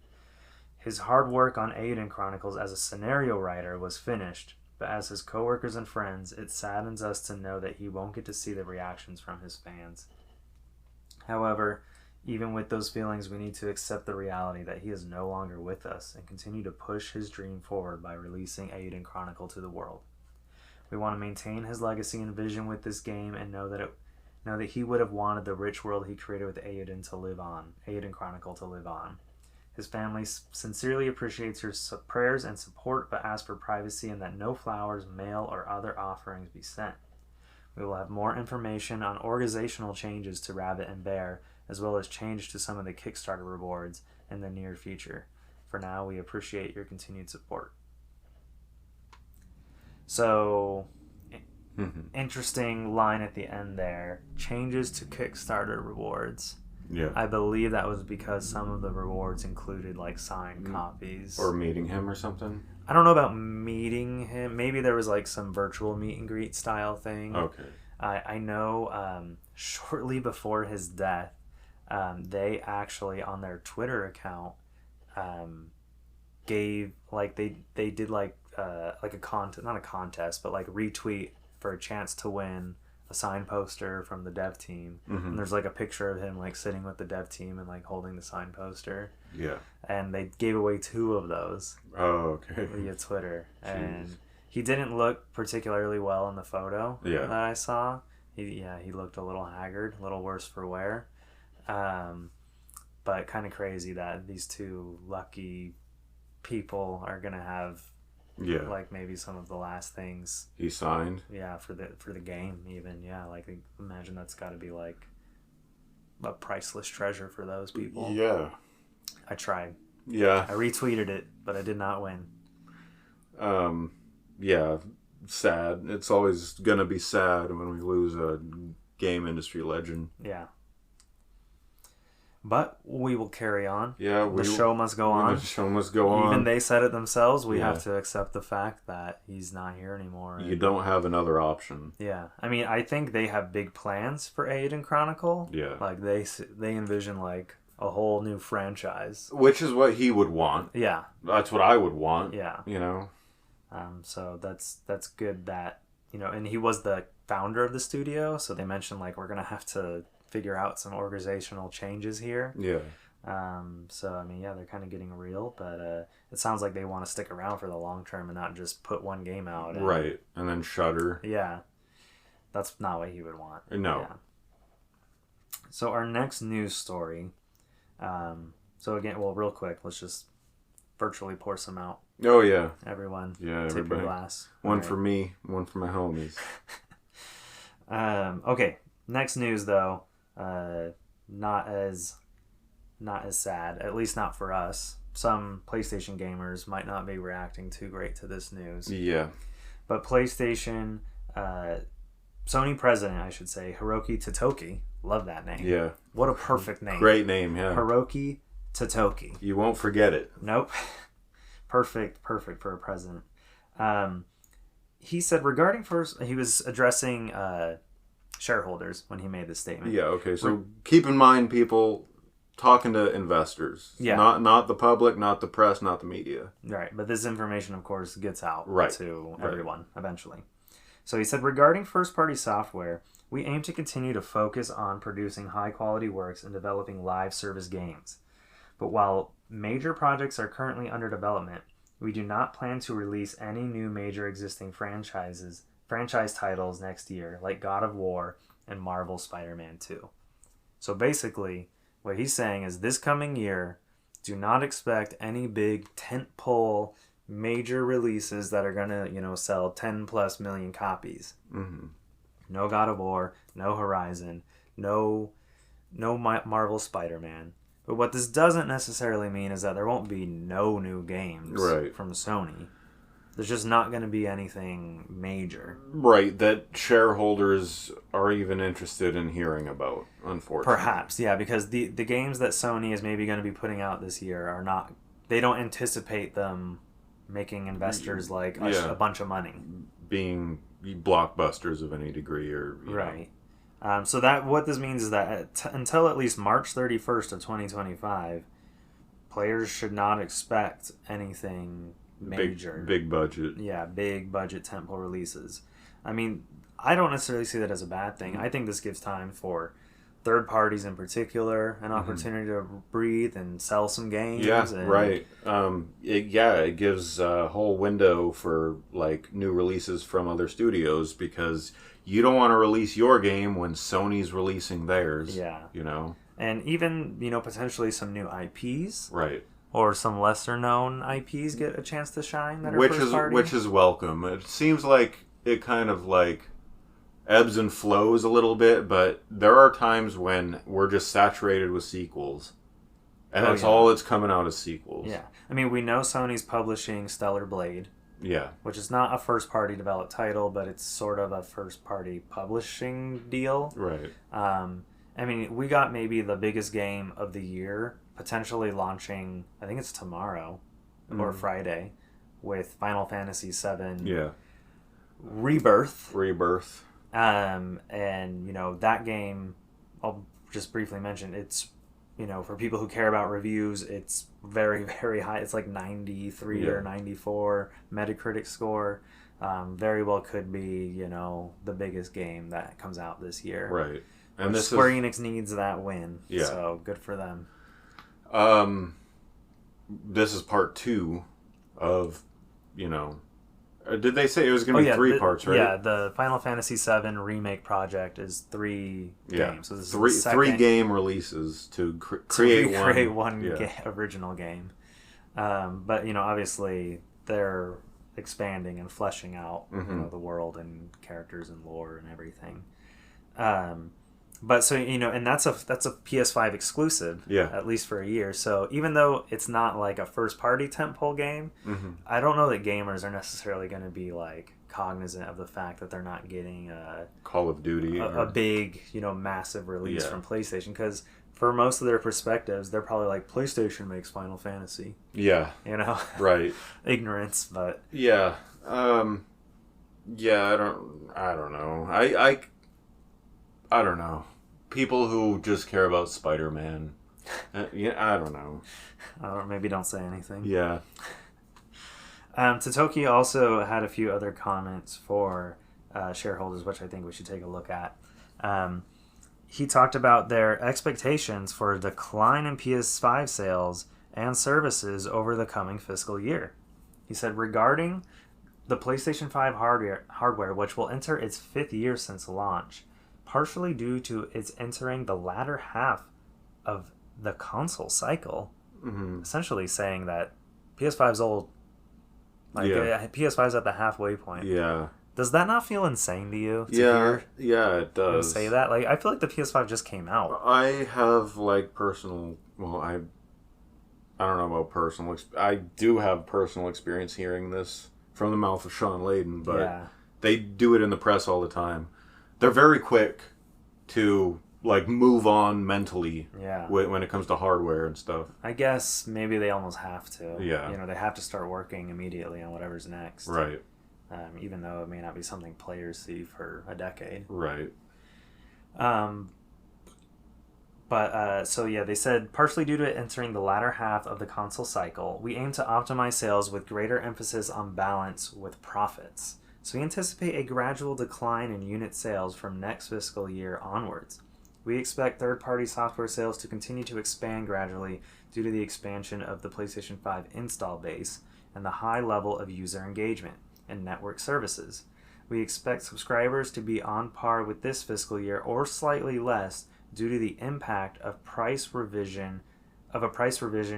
His hard work on Eiyuden Chronicles as a scenario writer was finished, but as his coworkers and friends, it saddens us to know that he won't get to see the reactions from his fans. However, even with those feelings, we need to accept the reality that he is no longer with us and continue to push his dream forward by releasing Eiyuden Chronicle to the world. We want to maintain his legacy and vision with this game and know that he would have wanted the rich world he created with Eiyuden Chronicle to live on. His family sincerely appreciates your prayers and support, but asks for privacy and that no flowers, mail, or other offerings be sent. We will have more information on organizational changes to Rabbit and Bear, as well as change to some of the Kickstarter rewards in the near future. For now, we appreciate your continued support. So, interesting line at the end there. Changes to Kickstarter rewards. Yeah. I believe that was because some of the rewards included signed copies. Or meeting him or something? I don't know about meeting him. Maybe there was some virtual meet and greet style thing. Okay. I know shortly before his death, they actually on their Twitter account gave they did a contest, not a contest, but retweet for a chance to win a signed poster from the dev team. And there's a picture of him sitting with the dev team and holding the signed poster. Yeah. And they gave away 2 of those. Oh, okay. Via Twitter. Jeez. And he didn't look particularly well in the photo that I saw. He looked a little haggard, a little worse for wear. But kind of crazy that these 2 lucky people are gonna have maybe some of the last things he signed for the game even. Imagine that's got to be a priceless treasure for those people. I tried. I retweeted it, but I did not win. sad. It's always gonna be sad when we lose a game industry legend. Yeah. But we will carry on. Yeah, the show must go on. The show must go on. Even they said it themselves. We have to accept the fact that he's not here anymore. You don't have another option. Yeah, I mean, I think they have big plans for Aiden Chronicle. Yeah, like they envision like a whole new franchise, which is what he would want. Yeah, that's what I would want. Yeah, you know. So that's good that and he was the founder of the studio, so they mentioned like we're gonna have to figure out some organizational changes here. Yeah. So I mean, yeah, they're kind of getting real, but it sounds like they want to stick around for the long term and not just put one game out. Right, and then shutter. Yeah, that's not what he would want. No. Yeah. So our next news story. So again, well, real quick, let's just virtually pour some out. Oh yeah. Everyone. Yeah, tip everybody. your glass. One for me, one for my homies. Okay. Next news though. Not as sad, at least not for us. Some PlayStation gamers might not be reacting too great to this news. Yeah. But PlayStation, Sony president, I should say, Hiroki Totoki, love that name. Yeah. What a perfect name. Great name, yeah. Hiroki Totoki. You won't forget it. Nope. Perfect for a president. He said regarding he was addressing shareholders when he made this statement. Yeah, okay. So keep in mind, people, talking to investors. Yeah. Not the public, not the press, not the media. Right. But this information, of course, gets out right. to everyone eventually. So he said, regarding first-party software, we aim to continue to focus on producing high-quality works and developing live service games. But while major projects are currently under development, we do not plan to release any new major existing franchise titles next year, like God of War and Marvel Spider-Man 2. So basically, what he's saying is this coming year, do not expect any big tentpole major releases that are going to, sell 10 plus million copies. Mm-hmm. No God of War, no Horizon, no Marvel Spider-Man. But what this doesn't necessarily mean is that there won't be no new games from Sony. There's just not going to be anything major. Right, that shareholders are even interested in hearing about, unfortunately. Perhaps, yeah, because the games that Sony is maybe going to be putting out this year are not... They don't anticipate them making investors like a bunch of money. Being blockbusters of any degree or... Right. So that what this means is that until at least March 31st of 2025, players should not expect anything major. Big budget. Yeah, big budget tentpole releases. I mean, I don't necessarily see that as a bad thing. I think this gives time for third parties in particular an opportunity to breathe and sell some games. Yeah, right. It gives a whole window for like new releases from other studios because you don't want to release your game when Sony's releasing theirs. Yeah. And even, potentially some new IPs. Right. Or some lesser known IPs get a chance to shine that are first party. Which is welcome. It seems like it kind of like ebbs and flows a little bit, but there are times when we're just saturated with sequels. And that's all that's coming out as sequels. Yeah. I mean, we know Sony's publishing Stellar Blade. Yeah. Which is not a first-party developed title, but it's sort of a first-party publishing deal. Right. I mean, we got maybe the biggest game of the year, potentially launching, I think it's tomorrow or Friday, with Final Fantasy VII. Yeah. Rebirth. And, that game, I'll just briefly mention, it's, for people who care about reviews, it's very, very high. It's like 93 or 94 Metacritic score. Very well could be, the biggest game that comes out this year. Right. And Square Enix needs that win. Yeah. So good for them. This is part 2 of, did they say it was going to be 3 parts, right? Yeah, the Final Fantasy VII remake project is 3 games. So this is three game releases to create one original game. But obviously they're expanding and fleshing out the world and characters and lore and everything. But so and that's a PS5 exclusive, at least for a year. So even though it's not like a first party tentpole game, I don't know that gamers are necessarily going to be like cognizant of the fact that they're not getting Call of Duty. a big, massive release Yeah. from PlayStation, because for most of their perspectives, they're probably like, PlayStation makes Final Fantasy. Yeah. Right. Ignorance, but yeah. Yeah, I don't know. I don't know. People who just care about Spider-Man. Yeah, I don't know. Maybe don't say anything. Yeah. Totoki also had a few other comments for shareholders, which I think we should take a look at. He talked about their expectations for a decline in PS5 sales and services over the coming fiscal year. He said, regarding the PlayStation 5 hardware, which will enter its 5th year since launch, partially due to its entering the latter half of the console cycle, essentially saying that PS5's old. PS5's at the halfway point. Yeah. Does that not feel insane to you? Yeah, it does. Say that? Like, I feel like the PS5 just came out. I have personal. Well, I don't know about personal. I do have personal experience hearing this from the mouth of Sean Layden, but they do it in the press all the time. They're very quick to move on mentally. Yeah. When it comes to hardware and stuff. I guess maybe they almost have to. Yeah. They have to start working immediately on whatever's next. Right. Even though it may not be something players see for a decade. Right. So they said, partially due to entering the latter half of the console cycle, we aim to optimize sales with greater emphasis on balance with profits. So we anticipate a gradual decline in unit sales from next fiscal year onwards. We expect third-party software sales to continue to expand gradually due to the expansion of the PlayStation 5 install base and the high level of user engagement and network services. We expect subscribers to be on par with this fiscal year or slightly less due to the impact of a price revision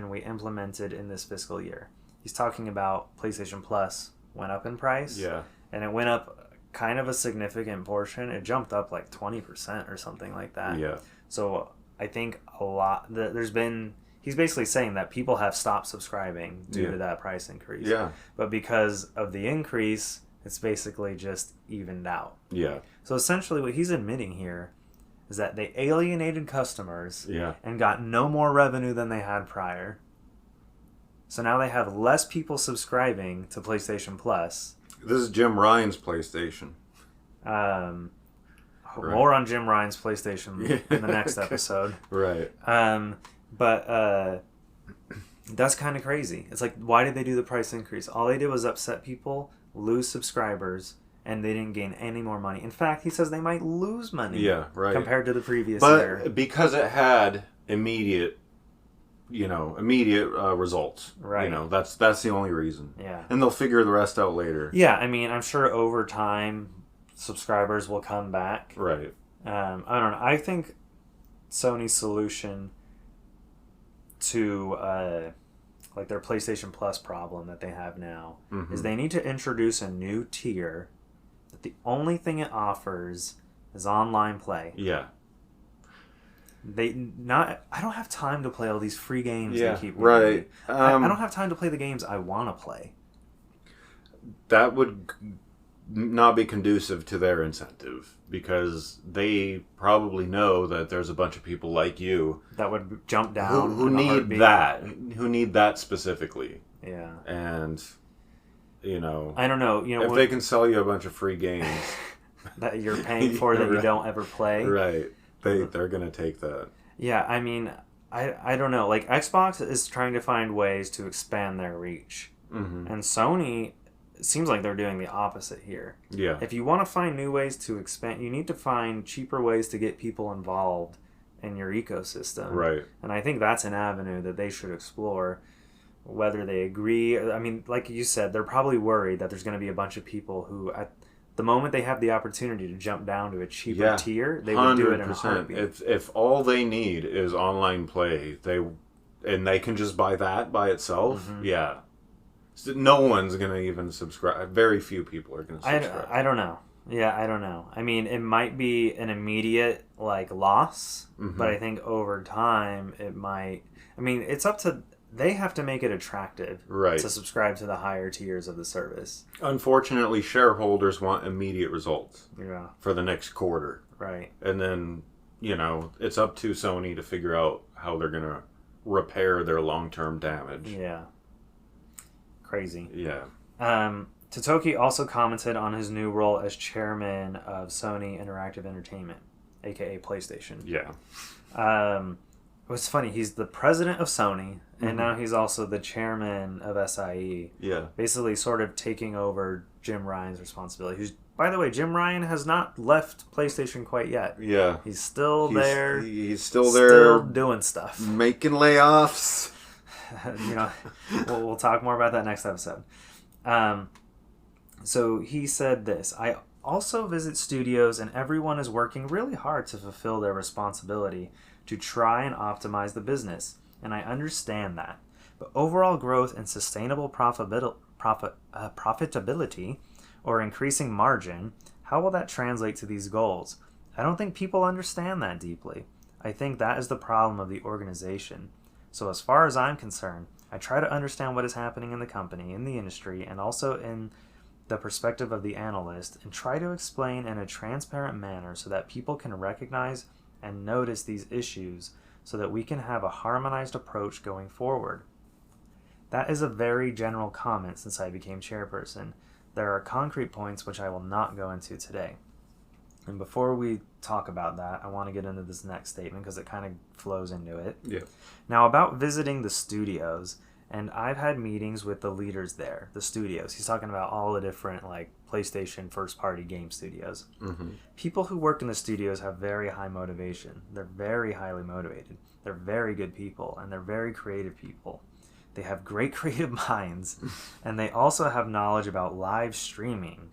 we implemented in this fiscal year. He's talking about PlayStation Plus went up in price. Yeah. And it went up kind of a significant portion. It jumped up 20% or something like that. Yeah. So I think he's basically saying that people have stopped subscribing due to that price increase. Yeah. But because of the increase, it's basically just evened out. Yeah. So essentially what he's admitting here is that they alienated customers and got no more revenue than they had prior. So now they have less people subscribing to PlayStation Plus. This is Jim Ryan's PlayStation. More on Jim Ryan's PlayStation in the next episode. Right. But that's kind of crazy. It's like, why did they do the price increase? All they did was upset people, lose subscribers, and they didn't gain any more money. In fact, he says they might lose money compared to the previous year. But because it had immediate results. Right. That's the only reason. Yeah. And they'll figure the rest out later. Yeah, I mean, I'm sure over time subscribers will come back. Right. I don't know. I think Sony's solution to their PlayStation Plus problem that they have now is they need to introduce a new tier that the only thing it offers is online play. Yeah. I don't have time to play all these free games they keep right. I don't have time to play the games I want to play. That would not be conducive to their incentive, because they probably know that there's a bunch of people like you that would jump down who need that specifically. Yeah. And I don't know, if they can sell you a bunch of free games that you're paying for that you don't ever play. Right. They're going to take that. Yeah, I mean, I don't know. Xbox is trying to find ways to expand their reach. Mm-hmm. And Sony, it seems like they're doing the opposite here. Yeah. If you want to find new ways to expand, you need to find cheaper ways to get people involved in your ecosystem. Right. And I think that's an avenue that they should explore. Whether they agree, I mean, like you said, they're probably worried that there's going to be a bunch of people who, at the moment they have the opportunity to jump down to a cheaper tier, they would do it in a heartbeat. If all they need is online play, they can just buy that by itself, So no one's going to even subscribe. Very few people are going to subscribe. I don't know. Yeah, I don't know. I mean, it might be an immediate, loss, but I think over time it might... I mean, it's up to they have to make it attractive Right. to subscribe to the higher tiers of the service. Unfortunately, shareholders want immediate results Yeah. for the next quarter. Right. And then, it's up to Sony to figure out how they're going to repair their long-term damage. Yeah. Crazy. Yeah. Totoki also commented on his new role as chairman of Sony Interactive Entertainment, aka PlayStation. Yeah. It was funny. He's the president of Sony, and now he's also the chairman of SIE. Yeah. Basically, sort of taking over Jim Ryan's responsibility. Who's, by the way, Jim Ryan has not left PlayStation quite yet. Yeah. He's still there. He's still there. Still doing stuff. Making layoffs. We'll talk more about that next episode. So he said this: I also visit studios, and everyone is working really hard to fulfill their responsibility to try and optimize the business, and I understand that. But overall growth and sustainable profitability or increasing margin, how will that translate to these goals? I don't think people understand that deeply. I think that is the problem of the organization. So as far as I'm concerned, I try to understand what is happening in the company, in the industry, and also in the perspective of the analyst, and try to explain in a transparent manner so that people can recognize and notice these issues so that we can have a harmonized approach going forward. That is a very general comment since I became chairperson. There are concrete points which I will not go into today. And before we talk about that, I want to get into this next statement because it kind of flows into it. Yeah. Now, about visiting the studios, and I've had meetings with the leaders there, the studios. He's talking about all the different, like, PlayStation first-party game studios. Mm-hmm. People who work in the studios have very high motivation. They're very highly motivated. They're very good people, and they're very creative people. They have great creative minds, and they also have knowledge about live streaming.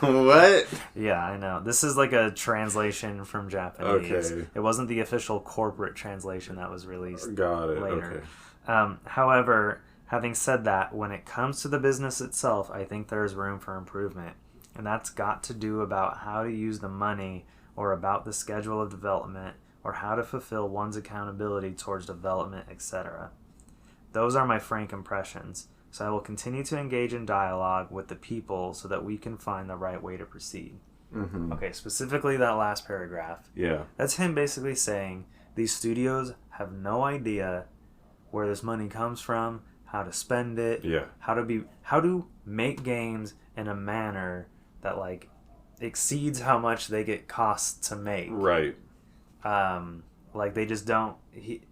What? Yeah, I know. This is like a translation from Japanese. Okay. It wasn't the official corporate translation that was released Got it. later. Okay. However, having said that, when it comes to the business itself, I think there's room for improvement. And that's got to do about how to use the money or about the schedule of development or how to fulfill one's accountability towards development, etc. Those are my frank impressions. So I will continue to engage in dialogue with the people so that we can find the right way to proceed. Mm-hmm. Okay, specifically that last paragraph. Yeah. That's him basically saying these studios have no idea where this money comes from, how to spend it, Yeah. how to make games in a manner that like exceeds how much they get cost to make. Right. Like they just don't.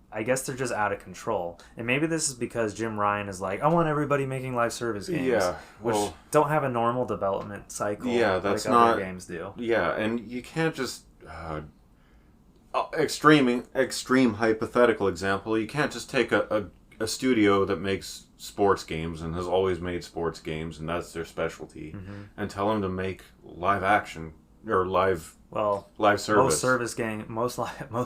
I guess they're just out of control. And maybe this is because Jim Ryan is like, I want everybody making live service games. Yeah, which don't have a normal development cycle. Yeah, that's like not other games do. Yeah, and you can't just extreme hypothetical example. You can't just take a studio that makes sports games and has always made sports games and that's their specialty, and tell them to make live action or live service. Most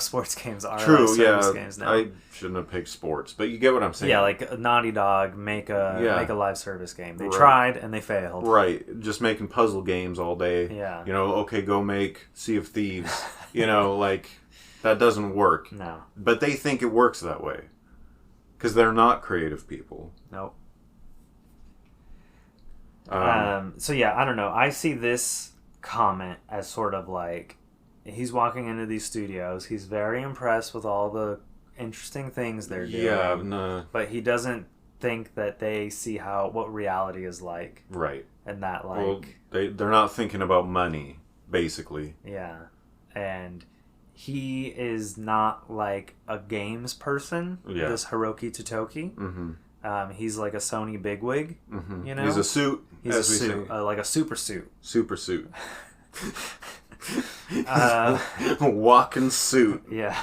sports games are True, live service games now. I shouldn't have picked sports, but you get what I'm saying. Yeah, like Naughty Dog make a live service game. They Right. tried and they failed. Right, just making puzzle games all day. Yeah. Okay, go make Sea of Thieves. Like that doesn't work. No. But they think it works that way because they're not creative people. Nope. So yeah, I don't know. I see this comment as sort of like he's walking into these studios. He's very impressed with all the interesting things they're doing. Yeah, no. But he doesn't think that they see what reality is like. Right. And that like well, they're not thinking about money, basically. Yeah. And he is not like a games person. Yeah. This Hiroki Totoki. Mm-hmm. He's like a Sony bigwig. Mm-hmm. He's a suit. He's a suit, like a super suit. Super suit. Walking suit. Yeah.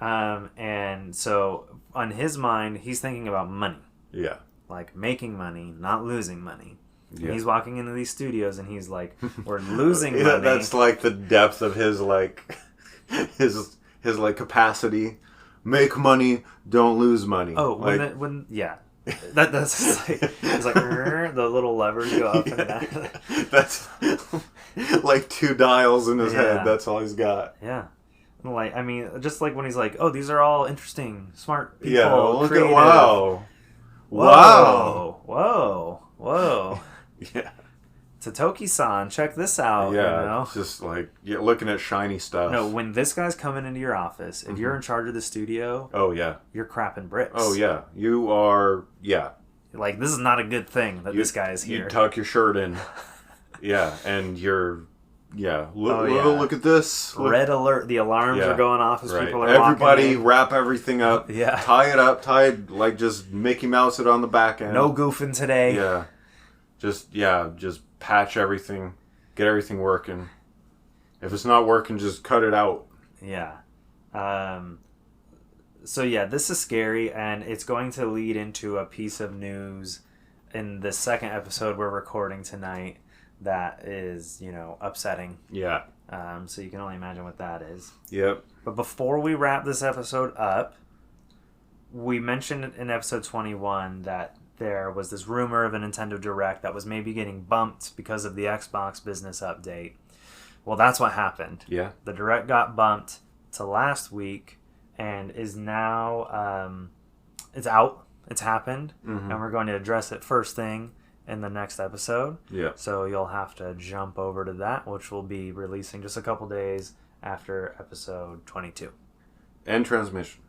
And so on his mind, he's thinking about money. Yeah. Like making money, not losing money. Yeah. And he's walking into these studios and he's like, we're losing money. That's like the depth of his like his like capacity. Make money, don't lose money. Oh, like, yeah. That's like it's like the little levers go up and down. That's like 2 dials in his head. That's all he's got. Yeah. Like, I mean, just like when he's like, "Oh, these are all interesting, smart people." Yeah, look creative. at wow. Whoa, whoa, whoa. Yeah. Tatoki-san, check this out. Yeah, You know? it's just like looking at shiny stuff. No, when this guy's coming into your office, if you're in charge of the studio, Oh yeah. you're crapping bricks. Oh yeah. You are. Yeah. Like, this is not a good thing that this guy is here. You tuck your shirt in. Yeah, and you're. Yeah. Look at this. Look. Red alert! The alarms Yeah, are going off as right. people are Everybody walking in. wrap everything up. Yeah. Tie it up. Like just Mickey Mouse it on the back end. No goofing today. Yeah. Just patch everything. Get everything working. If it's not working, just cut it out. Yeah. So yeah, this is scary, and it's going to lead into a piece of news in the second episode we're recording tonight that is, upsetting. Yeah. So you can only imagine what that is. Yep. But before we wrap this episode up, we mentioned in episode 21 that there was this rumor of a Nintendo Direct that was maybe getting bumped because of the Xbox business update. Well, that's what happened. Yeah. The Direct got bumped to last week and is now, it's out. It's happened. Mm-hmm. And we're going to address it first thing in the next episode. Yeah. So you'll have to jump over to that, which will be releasing just a couple days after episode 22. End transmission.